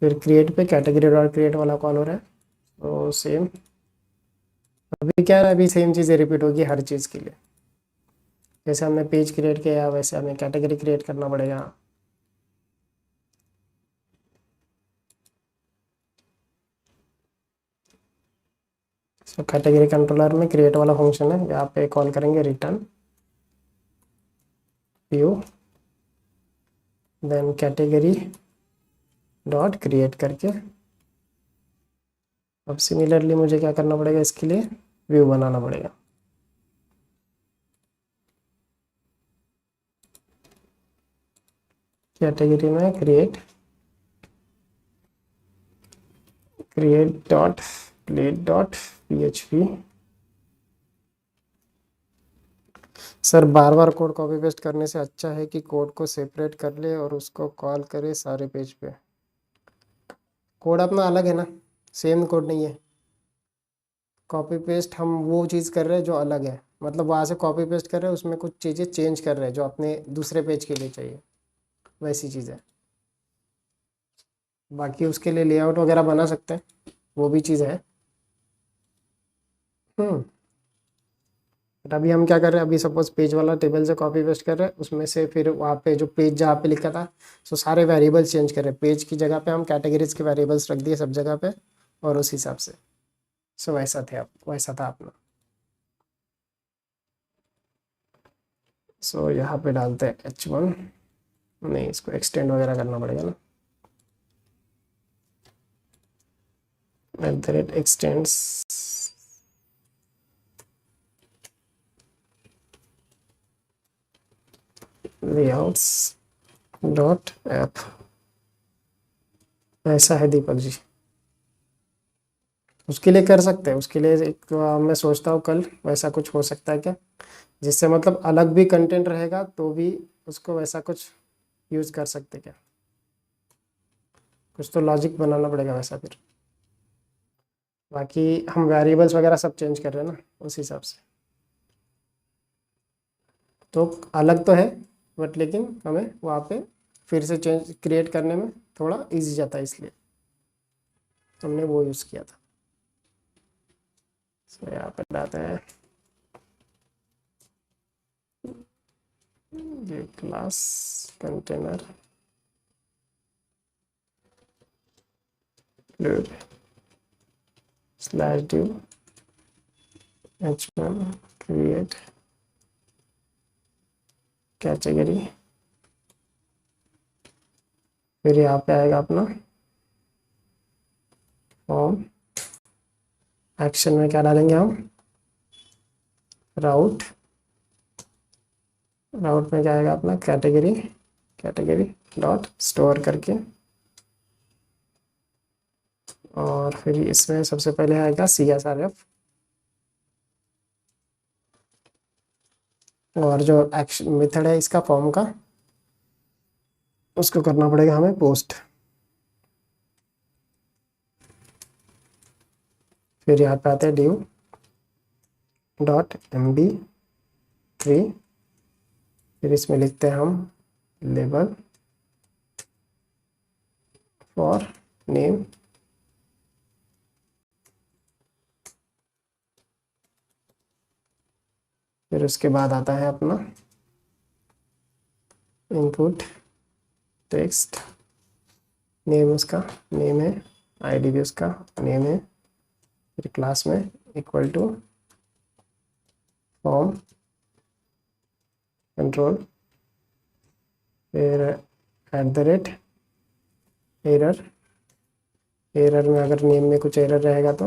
फिर क्रिएट पे कैटेगरी डॉट क्रिएट वाला कॉल हो रहा है, तो सेम अभी क्या है, अभी सेम चीज़ें रिपीट होगी हर चीज़ के लिए। जैसे हमने पेज क्रिएट किया वैसे हमें कैटेगरी क्रिएट करना पड़ेगा। तो कैटेगरी कंट्रोलर में क्रिएट वाला फंक्शन है, यहाँ पे कॉल करेंगे return view then category dot create करके। अब सिमिलरली मुझे क्या करना पड़ेगा, इसके लिए व्यू बनाना पड़ेगा। कैटेगरी में create dot plate dot php। Sir बार बार कोड कॉपी पेस्ट करने से अच्छा है कि कोड को सेपरेट कर ले और उसको कॉल करे सारे पेज पे। कोड अपना अलग है ना, सेम कोड नहीं है। कॉपी पेस्ट हम वो चीज़ कर रहे हैं जो अलग है, मतलब वहाँ से कॉपी पेस्ट कर रहे हैं, उसमें कुछ चीज़ें चेंज कर रहे हैं जो अपने दूसरे पेज के लिए चाहिए, वैसी चीज़ है। बाकी उसके लिए लेआउट वगैरह बना सकते हैं, वो भी चीज़ है। बट अभी हम क्या कर रहे हैं, अभी सपोज पेज वाला टेबल से कॉपी पेस्ट कर रहे हैं, उसमें से फिर वहाँ पे जो पेज जहाँ पे लिखा था, सो सारे वेरिएबल्स चेंज कर रहे हैं। पेज की जगह पे हम कैटेगरीज के वेरिएबल्स रख दिए सब जगह पे, और उस हिसाब से। सो वैसा था अपना। सो यहाँ पे डालते हैं h1, नहीं इसको एक्सटेंड वगैरह करना पड़ेगा ना, @extends layouts डॉट ऐप। ऐसा है दीपक जी, उसके लिए कर सकते हैं। उसके लिए एक मैं सोचता हूँ कल वैसा कुछ हो सकता है क्या, जिससे मतलब अलग भी कंटेंट रहेगा तो भी उसको वैसा कुछ यूज़ कर सकते क्या। कुछ तो लॉजिक बनाना पड़ेगा वैसा फिर। बाकी हम वेरिएबल्स वगैरह सब चेंज कर रहे हैं ना उस हिसाब से, तो अलग तो है, बट लेकिन हमें वहाँ पे फिर से चेंज क्रिएट करने में थोड़ा इजी जाता है, इसलिए हमने वो यूज़ किया था। तो यहाँ पे डालते हैं ये class container slash div h1 create category. फिर यहाँ पे आएगा अपना फॉर्म। एक्शन में क्या डालेंगे हम, राउट में क्या आएगा अपना कैटेगरी डॉट स्टोर करके और फिर इसमें सबसे पहले आएगा CSRF, और जो एक्शन मेथड है इसका फॉर्म का, उसको करना पड़ेगा हमें पोस्ट। फिर यहाँ पे आते हैं div.mb3, फिर इसमें लिखते हैं हम लेबल फॉर नेम, फिर उसके बाद आता है अपना इनपुट टेक्स्ट, नेम उसका नेम है, आईडी भी उसका नेम है, फिर क्लास में इक्वल टू फॉर्म कंट्रोल, फिर @एरर, एरर में अगर नेम में कुछ एरर रहेगा तो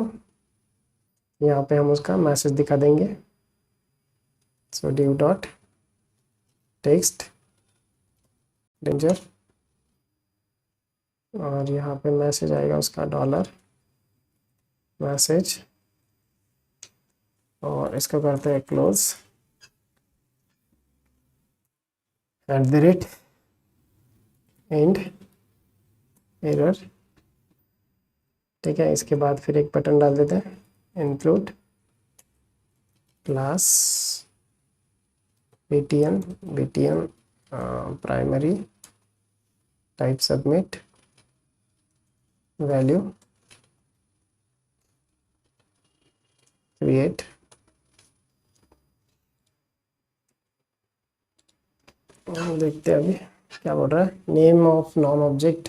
यहाँ पे हम उसका मैसेज दिखा देंगे। सो div.text डेंजर, और यहाँ पे मैसेज आएगा उसका $मैसेज, और इसको करते हैं क्लोज, @एंड एरर। ठीक है, इसके बाद फिर एक बटन डाल देते हैं, include class btn primary type submit value create. देखते हैं अभी क्या बोल रहा है, name of non object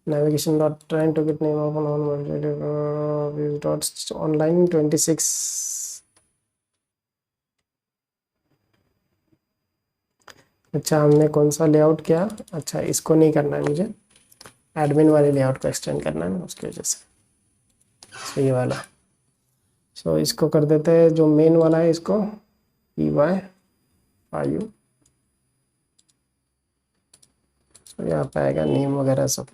navigation dot trying to get name of non object dot online 26। अच्छा, हमने कौन सा लेआउट किया, अच्छा इसको नहीं करना है मुझे, एडमिन वाले लेआउट को एक्सटेंड करना है ना, उसकी वजह से। सो ये वाला, सो इसको कर देते हैं जो मेन वाला है, इसको py5, सो यहाँ पे आएगा नेम वगैरह सब।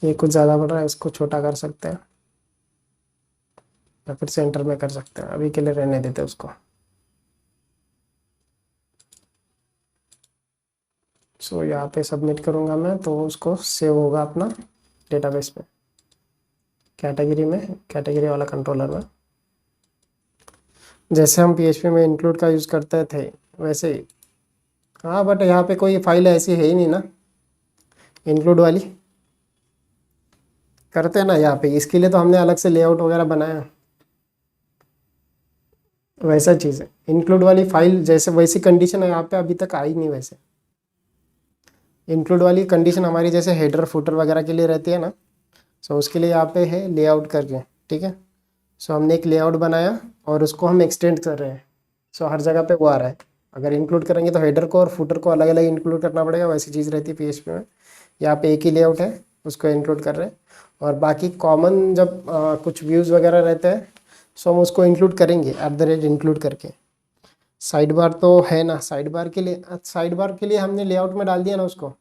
ये कुछ ज़्यादा बढ़ रहा है, इसको छोटा कर सकते हैं या फिर सेंटर में कर सकते हैं, अभी के लिए रहने देते हैं उसको। सो यहाँ पे सबमिट करूँगा मैं, तो उसको सेव होगा अपना डेटाबेस में, कैटेगरी में, कैटेगरी वाला कंट्रोलर में, जैसे हम PHP में इंक्लूड का यूज़ करते थे वैसे ही। हाँ, बट यहाँ पे कोई फाइल ऐसी है ही नहीं ना इंक्लूड वाली, करते हैं ना यहाँ पे, इसके लिए तो हमने अलग से लेआउट वगैरह बनाया, वैसा चीज़ है। इंक्लूड वाली फाइल जैसे वैसी कंडीशन है यहाँ पे अभी तक आई नहीं। वैसे इंक्लूड वाली कंडीशन हमारी जैसे हेडर फुटर वगैरह के लिए रहती है ना, सो उसके लिए यहाँ पे है लेआउट करके। ठीक है, सो हमने एक लेआउट बनाया और उसको हम एक्सटेंड कर रहे हैं, सो हर जगह पे वो आ रहा है। अगर इंक्लूड करेंगे तो हेडर को और फुटर को अलग अलग इंक्लूड करना पड़ेगा, वैसी चीज़ रहती है PHP में। यहाँ पे एक ही लेआउट है, उसको इंक्लूड कर रहे हैं, और बाकी कॉमन जब कुछ व्यूज़ वगैरह रहते हैं सो हम उसको इंक्लूड करेंगे @इंक्लूड करके। साइड बार तो है ना, साइड बार के लिए हमने लेआउट में डाल दिया ना उसको।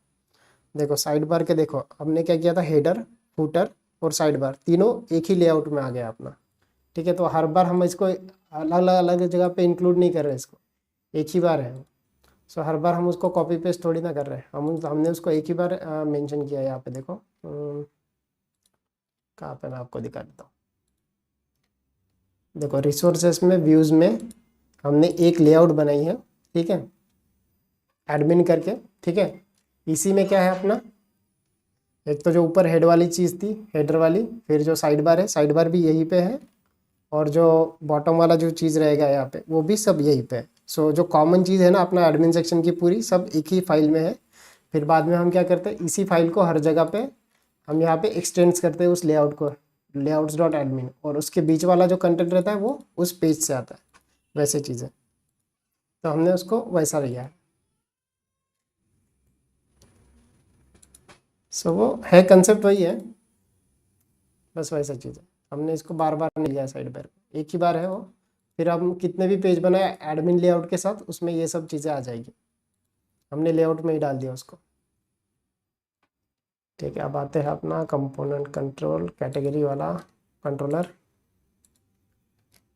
देखो साइड बार के, देखो हमने क्या किया था, हेडर फुटर और साइड बार तीनों एक ही लेआउट में आ गया अपना। ठीक है, तो हर बार हम इसको अलग अलग जगह पे इंक्लूड नहीं कर रहे, इसको एक ही बार है। सो हर बार हम उसको कॉपी पेस्ट थोड़ी ना कर रहे हैं, हमने उसको एक ही बार मेंशन किया है। यहाँ पे देखो कहाँ पे, मैं आपको दिखा देता हूँ। देखो रिसोर्सेस में, व्यूज़ में हमने एक लेआउट बनाई है। ठीक है, एडमिन करके। ठीक है, इसी में क्या है अपना, एक तो जो ऊपर हेड वाली चीज़ थी, हेडर वाली, फिर जो साइड बार है, साइड बार भी यहीं पे है, और जो बॉटम वाला जो चीज़ रहेगा यहाँ पे वो भी सब यहीं पे है। सो जो कॉमन चीज़ है ना अपना एडमिन सेक्शन की पूरी, सब एक ही फाइल में है। फिर बाद में हम क्या करते हैं, इसी फाइल को हर जगह पे हम यहाँ पे एक्सटेंड्स करते हैं उस लेआउट को, लेआउट्स.एडमिन, और उसके बीच वाला जो कंटेंट रहता है वो उस पेज से आता है, वैसे चीज़ें। तो हमने उसको वैसा लिया है। सो वो है, कंसेप्ट वही है, बस वैसा चीज़ है। हमने इसको बार बार नहीं लिया साइड पर, एक ही बार है वो। फिर हम कितने भी पेज बनाए एडमिन लेआउट के साथ, उसमें ये सब चीज़ें आ जाएगी। हमने लेआउट में ही डाल दिया उसको। ठीक है, अब आते हैं अपना कंपोनेंट कंट्रोल कैटेगरी वाला कंट्रोलर।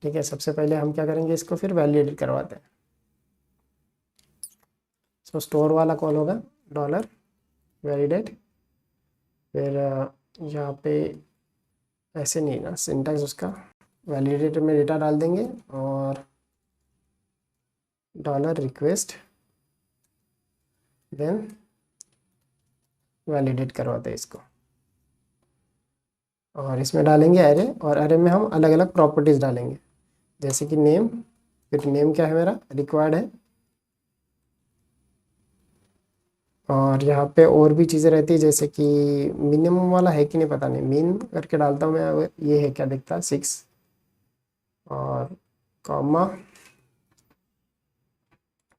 ठीक है, सबसे पहले हम क्या करेंगे, इसको फिर वैलिडेट करवाते हैं। सो स्टोर वाला कॉल होगा डॉलर वैलिडेट, फिर यहाँ पे ऐसे नहीं ना सिंटैक्स उसका, वैलिडेट में डेटा डाल देंगे और डॉलर रिक्वेस्ट देन वैलिडेट करवाते हैं इसको। और इसमें डालेंगे एरे, और एरे में हम अलग अलग प्रॉपर्टीज़ डालेंगे, जैसे कि नेम, फिर नेम क्या है मेरा रिक्वायर्ड है, और यहाँ पे और भी चीज़ें रहती है जैसे कि मिनिमम वाला है कि नहीं पता नहीं, मिन करके डालता हूँ मैं, ये है क्या दिखता है 6 और कॉमा।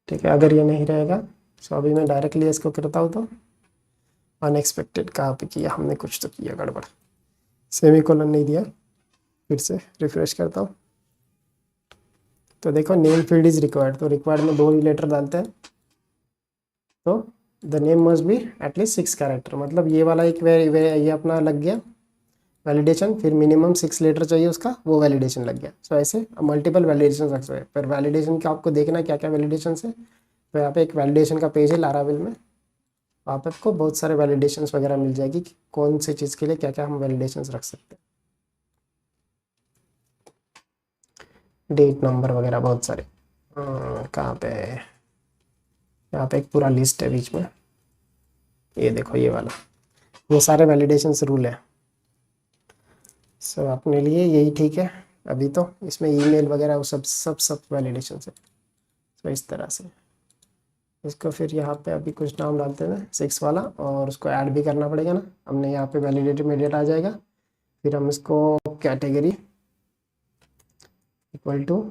ठीक है, अगर ये नहीं रहेगा तो अभी मैं डायरेक्टली इसको करता हूँ तो अनएक्सपेक्टेड कहाँ पे किया हमने, कुछ तो किया गड़बड़, सेमीकोलन नहीं दिया। फिर से रिफ्रेश करता हूँ तो देखो नेम फील्ड इज रिक्वायर्ड, तो रिक्वायर्ड में 2 ही लेटर डालते हैं, तो the name must be at least 6 character, मतलब ये वाला एक ये अपना लग गया वैलिडेशन, फिर मिनिमम 6 लेटर चाहिए उसका, वो वैलिडेशन लग गया। सो ऐसे मल्टीपल वैलिडेशन रख सकते हैं। पर वैलिडेशन का आपको देखना क्या क्या वैलिडेशन है, तो यहाँ पे एक वैलिडेशन का पेज है लारावेल में, वहाँ पे आपको बहुत सारे वैलिडेशंस वगैरह मिल जाएगी कि कौन सी चीज़ के लिए क्या क्या हम वैलिडेशंस रख सकते हैं, डेट नंबर वगैरह बहुत सारे। कहाँ पे, यहाँ पे एक पूरा लिस्ट है बीच में, ये देखो ये वाला, ये सारे वैलिडेशंस रूल है। सो अपने लिए यही ठीक है अभी, तो इसमें ईमेल वगैरह वो सब वैलिडेशन है। तो इस तरह से इसको फिर यहाँ पे अभी कुछ नाम डालते हैं 6 वाला, और उसको ऐड भी करना पड़ेगा ना, हमने यहाँ पे वैलिडेटेड में डेटा आ जाएगा, फिर हम इसको category equal to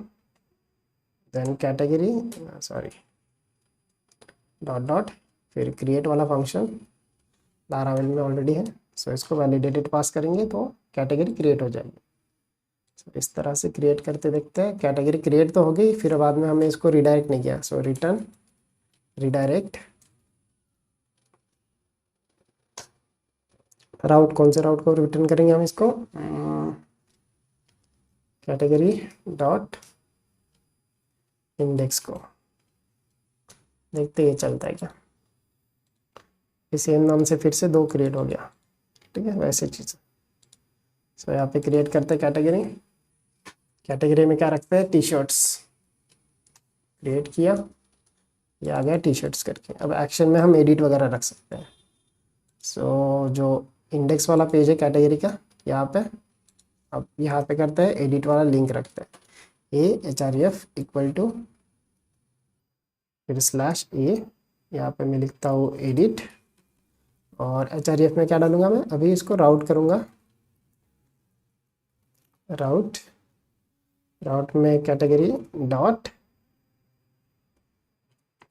then category sorry dot dot, फिर क्रिएट वाला फंक्शन लारावेल में ऑलरेडी है, सो इसको वैलिडेटेड पास करेंगे तो कैटेगरी क्रिएट हो जाएगी। सो इस तरह से क्रिएट करते देखते हैं, कैटेगरी क्रिएट तो हो गई, फिर बाद में हमने इसको रिडायरेक्ट नहीं किया, सो रिटर्न रिडायरेक्ट राउट, कौन से राउट को रिटर्न करेंगे हम इसको, कैटेगरी डॉट इंडेक्स को, देखते ये चलता है क्या, इस सेम नाम से फिर से 2 क्रिएट हो गया। ठीक है, वैसे चीज़। सो यहाँ पे क्रिएट करते हैं कैटेगरी, कैटेगरी में क्या रखते हैं टी शर्ट्स, क्रिएट किया, ये आ गया टी शर्ट्स करके। अब एक्शन में हम एडिट वगैरह रख सकते हैं। सो जो इंडेक्स वाला पेज है कैटेगरी का, यहाँ पे अब यहाँ पे करते हैं एडिट वाला लिंक रखते हैं, href इक्वल टू फिर स्लैश ए, यहाँ पे मैं लिखता हूँ एडिट, और href में क्या डालूंगा मैं, अभी इसको राउट करूँगा, राउट में कैटेगरी डॉट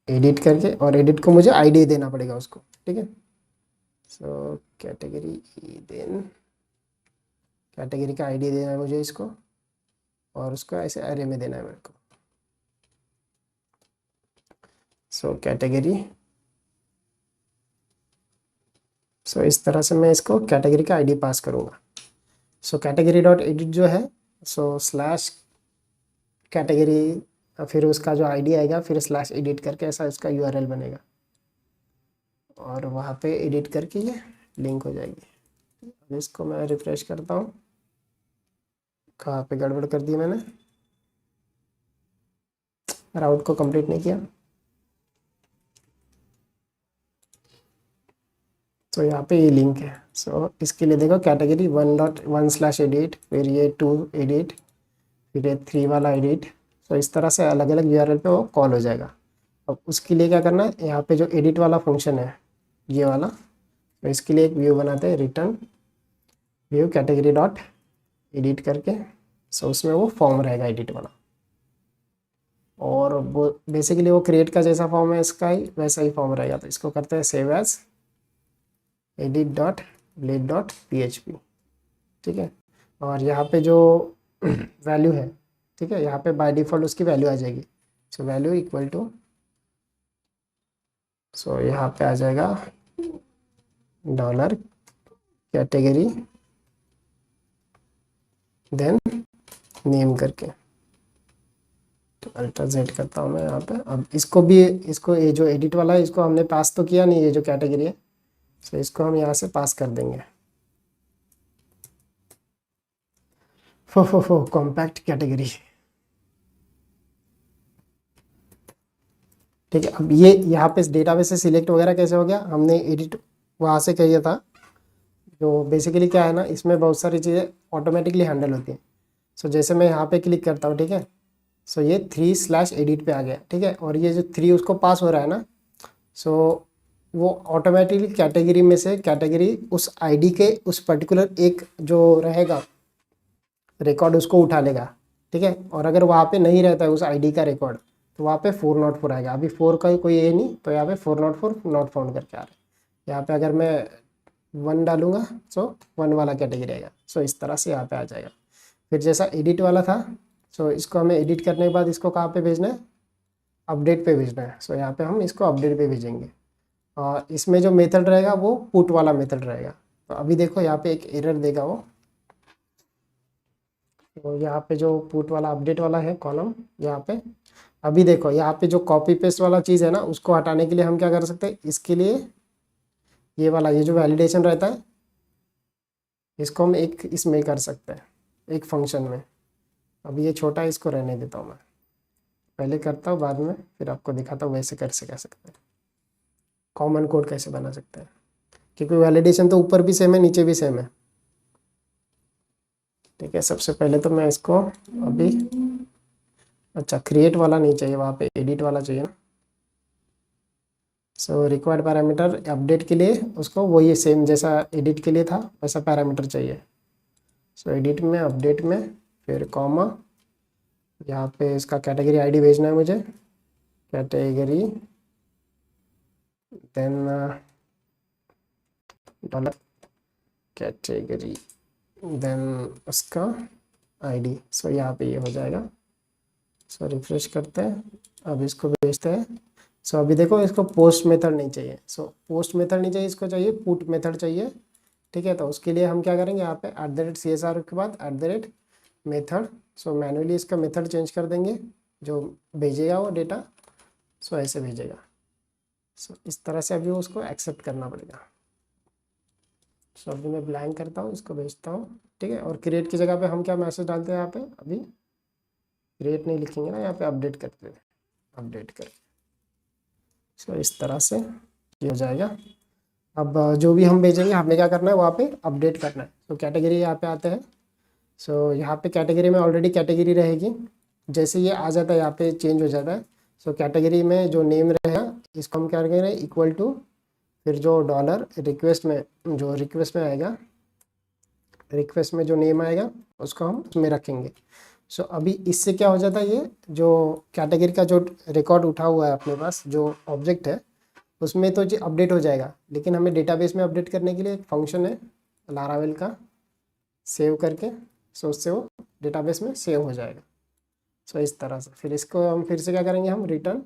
एडिट करके, और एडिट को मुझे आईडी देना पड़ेगा उसको। ठीक है, सो कैटेगरी देन कैटेगरी का आईडी देना है मुझे इसको, और उसको ऐसे एरे में देना है मेरे को। सो कैटेगरी, सो इस तरह से मैं इसको कैटेगरी का आईडी पास करूँगा। सो कैटेगरी डॉट एडिट जो है, सो स्लैश कैटेगरी, फिर उसका जो आईडी आएगा, फिर स्लैश एडिट करके ऐसा इसका यूआरएल बनेगा, और वहाँ पे एडिट करके ये लिंक हो जाएगी। अब इसको मैं रिफ्रेश करता हूँ, कहाँ पे गड़बड़ कर दी मैंने, राउट को कंप्लीट नहीं किया। तो यहाँ पे ये लिंक है। सो इसके लिए देखो कैटेगरी 1.1/edit, फिर ये 2 एडिट, फिर ये 3 वाला एडिट। तो इस तरह से अलग अलग यूआरएल पे वो कॉल हो जाएगा। अब उसके लिए क्या करना है, यहाँ पे जो एडिट वाला फंक्शन है ये वाला, तो इसके लिए एक व्यू बनाते हैं, return view category dot edit करके। सो उसमें वो फॉर्म रहेगा एडिट वाला, और वो बेसिकली वो क्रिएट का जैसा फॉर्म है इसका ही वैसा ही फॉर्म रहेगा। तो इसको करते हैं save as edit dot blade dot php। ठीक है, और यहाँ पे जो वैल्यू है, ठीक है, यहाँ पे बाय डिफ़ॉल्ट उसकी वैल्यू आ जाएगी। सो वैल्यू इक्वल टू सो यहाँ पे आ जाएगा डॉलर कैटेगरी देन नेम करके। तो अल्ट्रा जेड करता हूँ मैं यहाँ पे। अब इसको भी, इसको ये जो एडिट वाला है इसको हमने पास तो किया नहीं, ये जो कैटेगरी है, सो इसको हम यहाँ से पास कर देंगे। हो कॉम्पैक्ट कैटेगरी। ठीक है, अब ये यहाँ पे डेटाबेस से सिलेक्ट वगैरह कैसे हो गया, हमने एडिट वहाँ से किया था। जो बेसिकली क्या है ना, इसमें बहुत सारी चीज़ें ऑटोमेटिकली हैंडल होती हैं। सो जैसे मैं यहाँ पे क्लिक करता हूँ, ठीक है, सो ये 3/edit पे आ गया, ठीक है, और ये जो 3 उसको पास हो रहा है ना, सो वो ऑटोमेटिकली कैटेगरी में से कैटेगरी उस आईडी के उस पर्टिकुलर एक जो रहेगा रिकॉर्ड उसको उठा लेगा। ठीक है, और अगर वहाँ पे नहीं रहता है उस आईडी का रिकॉर्ड तो वहाँ पे 404 आएगा। अभी 4 का कोई ये नहीं, तो यहाँ पे 404 नॉट फाउंड करके आ रहा है। यहाँ पे अगर मैं 1 डालूंगा सो 1 वाला कैटेगरी आएगा। सो इस तरह से यहाँ पे आ जाएगा। फिर जैसा एडिट वाला था, सो इसको हमें एडिट करने के बाद इसको कहाँ पे भेजना है, अपडेट पे भेजना है। सो यहाँ पे हम इसको अपडेट पे भेजेंगे, और इसमें जो मेथड रहेगा वो पुट वाला मेथड रहेगा। तो अभी देखो यहाँ पे एक एरर देगा वो, तो यहाँ पे जो पुट वाला अपडेट वाला है कॉलम यहाँ पे, अभी देखो यहाँ पे जो कॉपी पेस्ट वाला चीज़ है ना, उसको हटाने के लिए हम क्या कर सकते हैं, इसके लिए ये वाला ये जो वैलिडेशन रहता है इसको हम एक इसमें कर सकते हैं, एक फंक्शन में। अभी ये छोटा है, इसको रहने देता हूँ मैं, पहले करता हूँ बाद में फिर आपको दिखाता हूँ वैसे कैसे कर सकते हैं, कॉमन कोड कैसे बना सकते हैं। क्योंकि वैलिडेशन तो ऊपर भी सेम है नीचे भी सेम है। ठीक है, सबसे पहले तो मैं इसको अभी, अच्छा क्रिएट वाला नहीं चाहिए, वहाँ पे एडिट वाला चाहिए ना। सो रिक्वायर्ड पैरामीटर अपडेट के लिए उसको वही सेम जैसा एडिट के लिए था वैसा पैरामीटर चाहिए। सो एडिट में अपडेट में फिर कॉमा, यहाँ पे इसका कैटेगरी आईडी भेजना है मुझे, category then dollar category then उसका आईडी। सो यहाँ पे ये हो जाएगा। सो रिफ्रेश करते हैं, अब इसको भेजते हैं। सो अभी देखो इसको पोस्ट मेथड नहीं चाहिए, सो पोस्ट मेथड नहीं चाहिए, इसको चाहिए पुट मेथड चाहिए। ठीक है, तो उसके लिए हम क्या करेंगे, यहाँ पे @CSR के बाद @मेथड। सो मैनुअली इसका मेथड चेंज कर देंगे, जो भेजेगा वो डेटा सो ऐसे भेजेगा। सो इस तरह से अभी उसको एक्सेप्ट करना पड़ेगा। सो अभी मैं ब्लैंक करता हूँ, इसको भेजता हूँ। ठीक है, और क्रिएट की जगह पे हम क्या मैसेज डालते हैं, यहाँ पे अभी क्रिएट नहीं लिखेंगे ना, यहाँ पे अपडेट करते हैं, अपडेट कर। सो इस तरह से ये हो जाएगा। अब जो भी हम भेजेंगे हमें क्या करना है, वहाँ पे अपडेट करना है। तो कैटेगरी यहाँ पे आते हैं। सो यहाँ पे कैटेगरी में ऑलरेडी कैटेगरी रहेगी, जैसे ये आ जाता है यहाँ पे चेंज हो जाता है। सो कैटेगरी में जो नेम रहेगा इसको हम क्या करेंगे, इक्वल टू, फिर जो डॉलर रिक्वेस्ट में, जो रिक्वेस्ट में आएगा, रिक्वेस्ट में जो नेम आएगा उसको हम उसमें रखेंगे। सो अभी इससे क्या हो जाता है, ये जो कैटेगरी का जो रिकॉर्ड उठा हुआ है अपने पास, जो ऑब्जेक्ट है उसमें तो जी अपडेट हो जाएगा, लेकिन हमें डेटाबेस में अपडेट करने के लिए एक फंक्शन है लारावेल का, सेव करके, सो उससे वो डेटाबेस में सेव हो जाएगा। सो इस तरह से फिर इसको हम फिर से क्या करेंगे, हम रिटर्न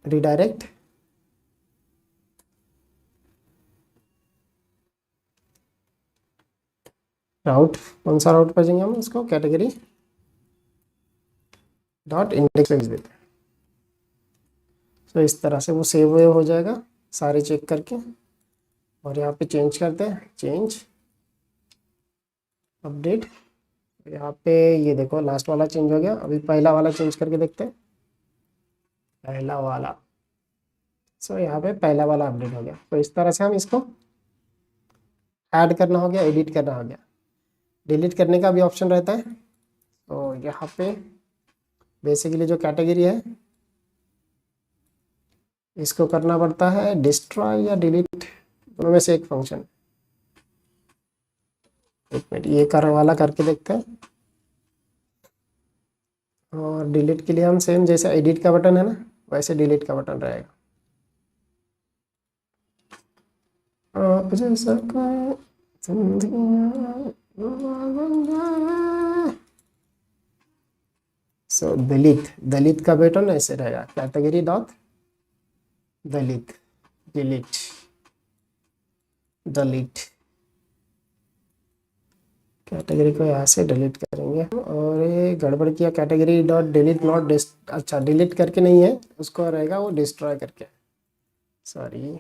रिडायरेक्ट, राउट, कौन सा राउट भेजेंगे हम इसको, कैटेगरी डॉट इंडेक्स भेज देते हैं। तो इस तरह से वो सेव हो जाएगा सारे चेक करके। और यहाँ पे चेंज करते हैं, चेंज अपडेट, यहाँ पे ये देखो लास्ट वाला चेंज हो गया। अभी पहला वाला चेंज करके देखते हैं, पहला वाला। सो यहाँ पे पहला वाला अपडेट हो गया। तो इस तरह से हम इसको ऐड करना हो गया, एडिट करना हो गया। डिलीट करने का भी ऑप्शन रहता है। तो यहाँ पे बेसिकली जो कैटेगरी है इसको करना पड़ता है डिस्ट्रॉय या डिलीट, दोनों में से एक फंक्शन। एक मिनट, ये कर वाला करके देखते हैं। और डिलीट के लिए हम सेम जैसे एडिट का बटन है ना, वैसे डिलीट का बटन रहेगा। आप जैसा कोई सो दलित, दलित का पैटर्न ऐसे रहेगा, कैटेगरी डॉट दलित, डिलीट, डिलीट, कैटेगरी को यहाँ से डिलीट करेंगे। और ये गड़बड़ किया, कैटेगरी डॉट डिलीट नॉट अच्छा डिलीट करके नहीं है, उसको रहेगा वो डिस्ट्रॉय करके, सॉरी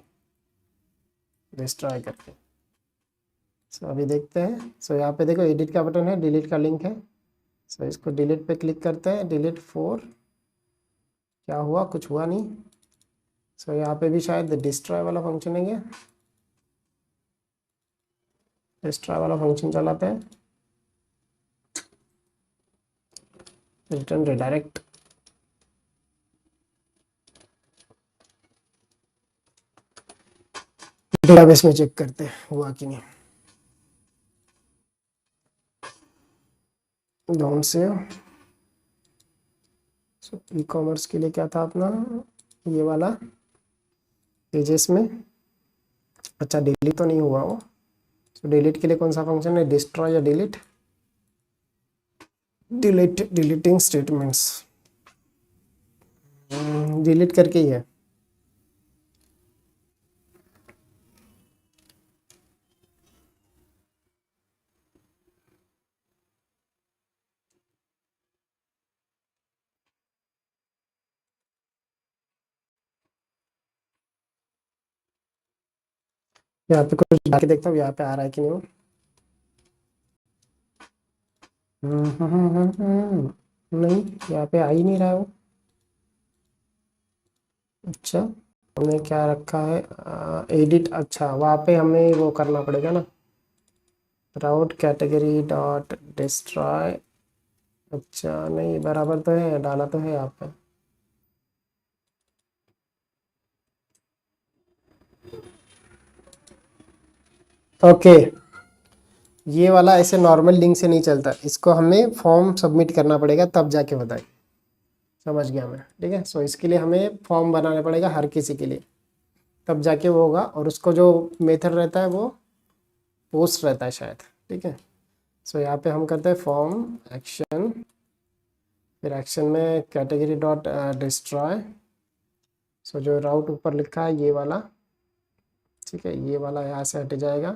डिस्ट्रॉय करके। सो अभी देखते हैं। सो यहाँ पे देखो एडिट का बटन है, डिलीट का लिंक है। सो इसको डिलीट पे क्लिक करते हैं, डिलीट 4, क्या हुआ, कुछ हुआ नहीं। सो यहाँ पे भी शायद डिस्ट्रॉय वाला फंक्शन है क्या, डिस्ट्रॉय वाला फंक्शन चलाते हैं, रिटर्न रिडायरेक्ट, डेटाबेस में चेक करते हैं हुआ कि नहीं। Don't save. So e commerce के लिए क्या था अपना, ये वाला पेजेस में, अच्छा डिलीट तो नहीं हुआ वो। सो डिलीट के लिए कौन सा फंक्शन है, डिस्ट्रॉय या delete, delete, deleting statements, delete करके ही है। यहाँ पे कुछ डाल के देखता हूँ यहाँ पे आ रहा है कि नहीं वो। नहीं, यहाँ पे आ ही नहीं रहा है वो। अच्छा, हमने क्या रखा है, एडिट, अच्छा वहाँ पे हमें वो करना पड़ेगा ना, राउट कैटेगरी डॉट डिस्ट्रॉय। अच्छा नहीं, बराबर तो है, डाला तो है यहाँ पे। ओके, ये वाला ऐसे नॉर्मल लिंक से नहीं चलता, इसको हमें फॉर्म सबमिट करना पड़ेगा तब जाके बताए। समझ गया मैं, ठीक है। सो इसके लिए हमें फॉर्म बनाना पड़ेगा हर किसी के लिए, तब जाके वो होगा। और उसको जो मेथड रहता है वो पोस्ट रहता है शायद, ठीक है। सो यहाँ पे हम करते हैं फॉर्म एक्शन, फिर एक्शन में कैटेगरी डॉट डिस्ट्रॉय। सो जो राउट ऊपर लिखा है ये वाला, ठीक है, ये वाला यहाँ से हट जाएगा।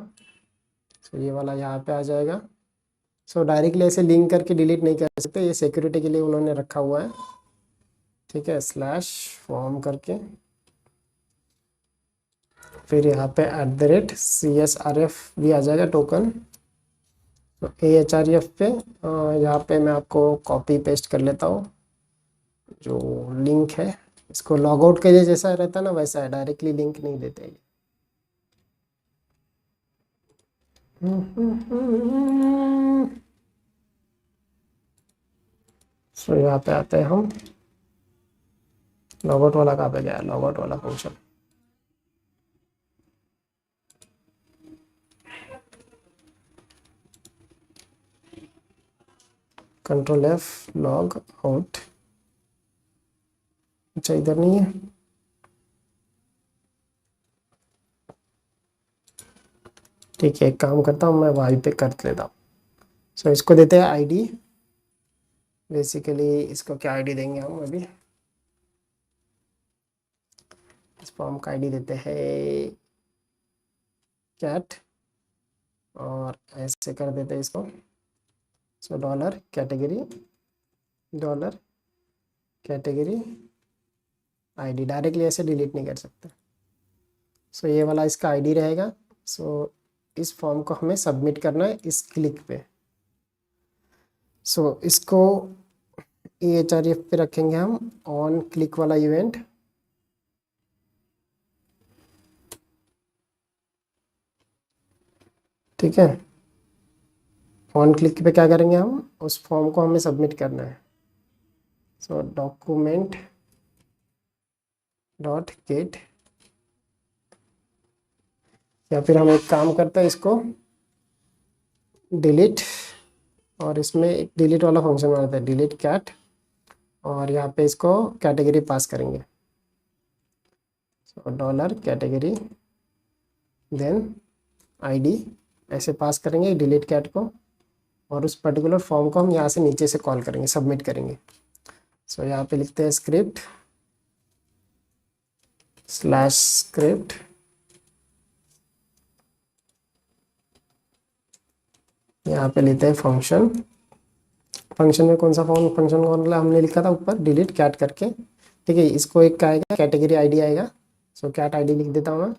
सो ये वाला यहाँ पे आ जाएगा। सो डायरेक्टली ऐसे लिंक करके डिलीट नहीं कर सकते, ये सिक्योरिटी के लिए उन्होंने रखा हुआ है, ठीक है। स्लैश फॉर्म करके, फिर यहाँ पे @CSRF भी आ जाएगा टोकन। तो AHREF पे यहाँ पे मैं आपको कॉपी पेस्ट कर लेता हूँ जो लिंक है। इसको लॉग आउट के लिए जैसा रहता है ना वैसा है, डायरेक्टली लिंक नहीं देते ये। सो यहाँ पे आते हैं हम, लॉग आउट वाला कहाँ पे गया, लॉग आउट वाला फंक्शन, Ctrl+F लॉग आउट। अच्छा इधर नहीं है, ठीक है, एक काम करता हूँ मैं वहीं पे कर लेता हूँ। सो इसको देते हैं आईडी, बेसिकली इसको क्या आईडी देंगे हम अभी, इस फॉर्म का आईडी देते हैं कैट, और ऐसे कर देते हैं इसको। सो डॉलर कैटेगरी आईडी, डायरेक्टली ऐसे डिलीट नहीं कर सकते। सो ये वाला इसका आईडी रहेगा। सो इस फॉर्म को हमें सबमिट करना है इस क्लिक पे। सो इसको AHREF पे रखेंगे हम, ऑन क्लिक वाला इवेंट, ठीक है। ऑन क्लिक पे क्या करेंगे हम, उस फॉर्म को हमें सबमिट करना है। सो डॉक्यूमेंट डॉट गेट, या फिर हम एक काम करते हैं इसको डिलीट, और इसमें एक डिलीट वाला फंक्शन बनाते हैं, डिलीट कैट, और यहाँ पे इसको कैटेगरी पास करेंगे। सो डॉलर कैटेगरी देन आईडी, ऐसे पास करेंगे डिलीट कैट को, और उस पर्टिकुलर फॉर्म को हम यहाँ से नीचे से कॉल करेंगे, सबमिट करेंगे। सो यहाँ पे लिखते हैं स्क्रिप्ट स्लैश स्क्रिप्ट, यहाँ पे लेते हैं फंक्शन। फंक्शन में कौन सा फंक्शन कौन हमने लिखा था ऊपर, डिलीट कैट करके। ठीक है, इसको एक आएगा कैटेगरी आईडी आएगा, सो कैट आईडी लिख देता हूँ मैं,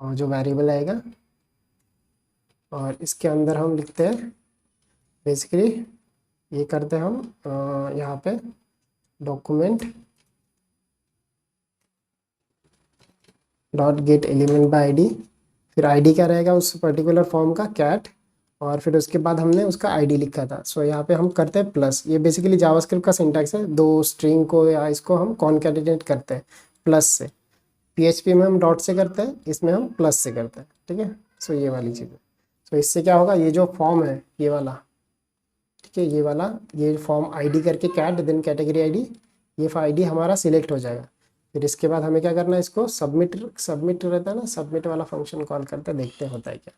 और जो वेरिएबल आएगा, और इसके अंदर हम लिखते हैं बेसिकली ये करते हैं हम यहाँ पे document dot get element by ID, फिर आईडी क्या रहेगा उस पर्टिकुलर फॉर्म का, कैट, और फिर उसके बाद हमने उसका आईडी लिखा था। सो यहाँ पे हम करते हैं प्लस, ये बेसिकली जावास्क्रिप्ट का सिंटैक्स है, दो स्ट्रिंग को या इसको हम कॉनकैटिनेट करते हैं प्लस से। पीएचपी में हम डॉट से करते हैं, इसमें हम प्लस से करते हैं। ठीक है, सो ये वाली चीज़ है। सो इससे क्या होगा, ये जो फॉर्म है ये वाला, ठीक है, ये वाला, ये फॉर्म आईडी करके कैट देन कैटेगरी आईडी, ये आईडी हमारा सिलेक्ट हो जाएगा। फिर इसके बाद हमें क्या करना है, इसको सबमिट रहता है ना, सबमिट वाला फंक्शन कॉल करते हैं, देखते हैं होता है क्या।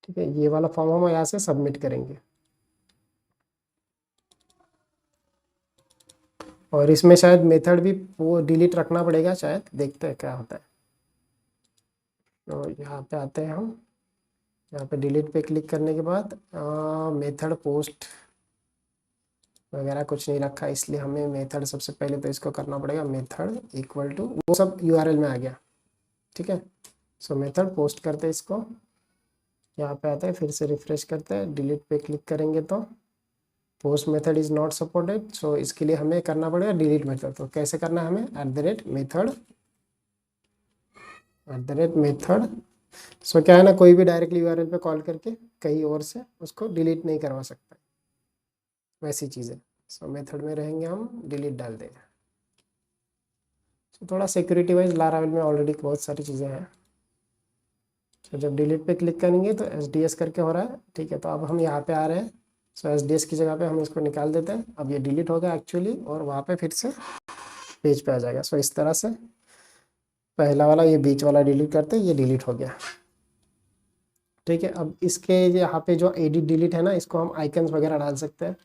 ठीक है, ये वाला फॉर्म हम यहाँ से सबमिट करेंगे, और इसमें शायद मेथड भी वो डिलीट रखना पड़ेगा शायद, देखते हैं क्या होता है। तो यहाँ पे आते हैं हम, यहाँ पे डिलीट पे क्लिक करने के बाद मेथड पोस्ट वगैरह कुछ नहीं रखा, इसलिए हमें मेथड सबसे पहले तो इसको करना पड़ेगा, मेथड इक्वल टू, वो सब यूआरएल में आ गया। ठीक है, सो मेथड पोस्ट करते हैं इसको, यहाँ पे आते हैं, फिर से रिफ्रेश करते हैं, डिलीट पे क्लिक करेंगे तो post method is not supported. So इसके लिए हमें करना पड़ेगा डिलीट मेथड। तो कैसे करना है हमें, @मेथड। सो क्या है ना, कोई भी डायरेक्टली यूआरएल पे कॉल करके कहीं और से उसको डिलीट नहीं करवा सकता, वैसी चीज़ है। सो मेथड में रहेंगे हम, डिलीट डाल देंगे। तो थोड़ा सिक्योरिटी वाइज लारावेल में ऑलरेडी बहुत सारी चीज़ें हैं। तो जब डिलीट पे क्लिक करेंगे तो SDS करके हो रहा है। ठीक है, तो अब हम यहाँ पे आ रहे हैं, सो SDS की जगह पे हम इसको निकाल देते हैं। अब ये डिलीट हो गया एक्चुअली, और वहाँ पे फिर से पेज पे आ जाएगा। सो इस तरह से पहला वाला, ये बीच वाला डिलीट करते हैं, ये डिलीट हो गया। ठीक है, अब इसके यहाँ पे जो एडिट डिलीट है ना, इसको हम आइकन्स वगैरह डाल सकते हैं,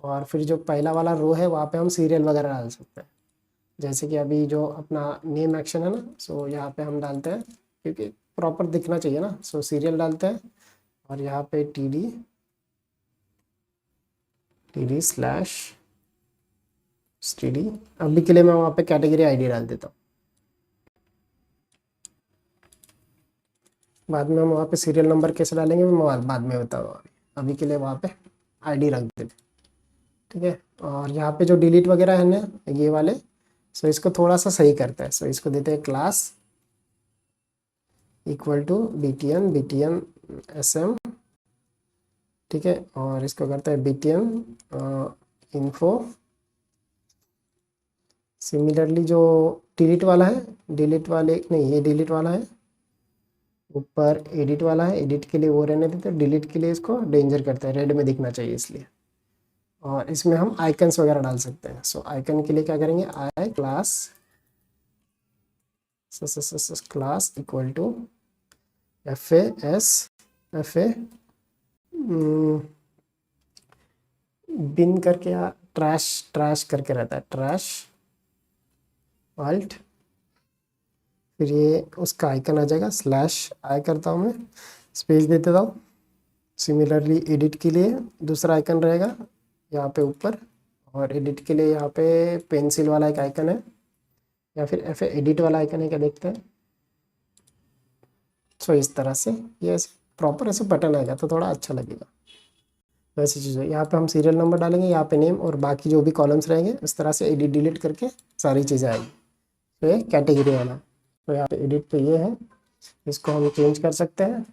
और फिर जो पहला वाला रो है वहाँ पे हम सीरियल वगैरह डाल सकते हैं। जैसे कि अभी जो अपना नेम एक्शन है ना, सो यहाँ पे हम डालते हैं, क्योंकि प्रॉपर दिखना चाहिए ना, सो सीरियल डालते हैं, और यहाँ पे टी डी स्लैश std। अभी के लिए मैं वहाँ पे कैटेगरी आईडी डाल देता हूँ, बाद में हम वहाँ पे सीरियल नंबर कैसे डालेंगे मैं बाद में बताऊँगा। अभी के लिए वहाँ पे आईडी रख देते। ठीक है, और यहाँ पे जो डिलीट वगैरह है ना ये वाले, सो इसको थोड़ा सा सही करता है। सो इसको देते हैं class equal to btn sm। ठीक है, और इसको करते हैं btn info। सिमिलरली जो डिलीट वाला है, डिलीट वाले नहीं, ये डिलीट वाला है, ऊपर एडिट वाला है, एडिट के लिए वो रहने देते हैं, डिलीट के लिए इसको डेंजर करते हैं, रेड में दिखना चाहिए इसलिए। और इसमें हम आइकन्स वगैरह डाल सकते हैं। सो आइकन के लिए क्या करेंगे, आई क्लास इक्वल टू FA बिन करके या ट्रैश करके रहता है, ट्रैश अल्ट, फिर ये उसका आइकन आ जाएगा, स्लैश आई करता हूँ मैं, स्पेस दे देता हूँ। सिमिलरली एडिट के लिए दूसरा आइकन रहेगा यहाँ पे ऊपर, और एडिट के लिए यहाँ पे पेंसिल वाला एक आइकन है, या फिर FA एडिट वाला आइकन है क्या, देखते हैं। सो इस तरह से ये प्रॉपर ऐसे बटन आएगा तो थोड़ा अच्छा लगेगा, वैसी चीज़ है। यहाँ पे हम सीरियल नंबर डालेंगे, यहाँ पे नेम, और बाकी जो भी कॉलम्स रहेंगे इस तरह से एडिट डिलीट करके सारी चीज़ें आएगी। तो ये कैटेगरी वाला, तो यहाँ पे एडिट पे ये है, इसको हम चेंज कर सकते हैं,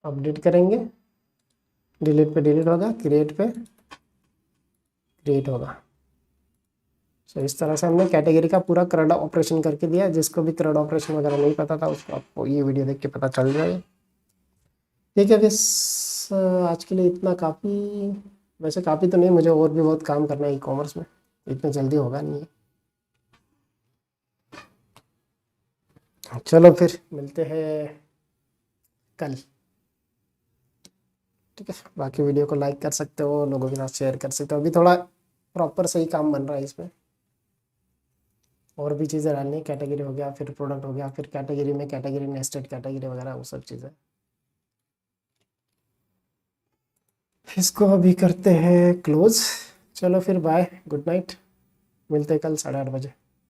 अपडेट करेंगे, डिलीट पे डिलीट होगा, क्रिएट पे क्रिएट होगा। सो इस तरह से हमने कैटेगरी का पूरा क्रड ऑपरेशन करके दिया। जिसको भी क्रड ऑपरेशन वगैरह नहीं पता था उसको आपको ये वीडियो देख के पता चल जाएगा। ठीक है, बस आज के लिए इतना काफ़ी, वैसे काफ़ी तो नहीं, मुझे और भी बहुत काम करना है ई-कॉमर्स में, इतना जल्दी होगा नहीं है। चलो फिर मिलते हैं कल। ठीक है, बाकी वीडियो को लाइक कर सकते हो, लोगों के साथ शेयर कर सकते हो। अभी थोड़ा प्रॉपर सही काम बन रहा है इसमें। और भी चीज़ें डालनी है, कैटेगरी हो गया, फिर प्रोडक्ट हो गया, फिर कैटेगरी में कैटेगरी नेस्टेड कैटेगरी वगैरह वो सब चीज़ें। इसको अभी करते हैं क्लोज। चलो फिर बाय, गुड नाइट, मिलते हैं कल 8:30 बजे।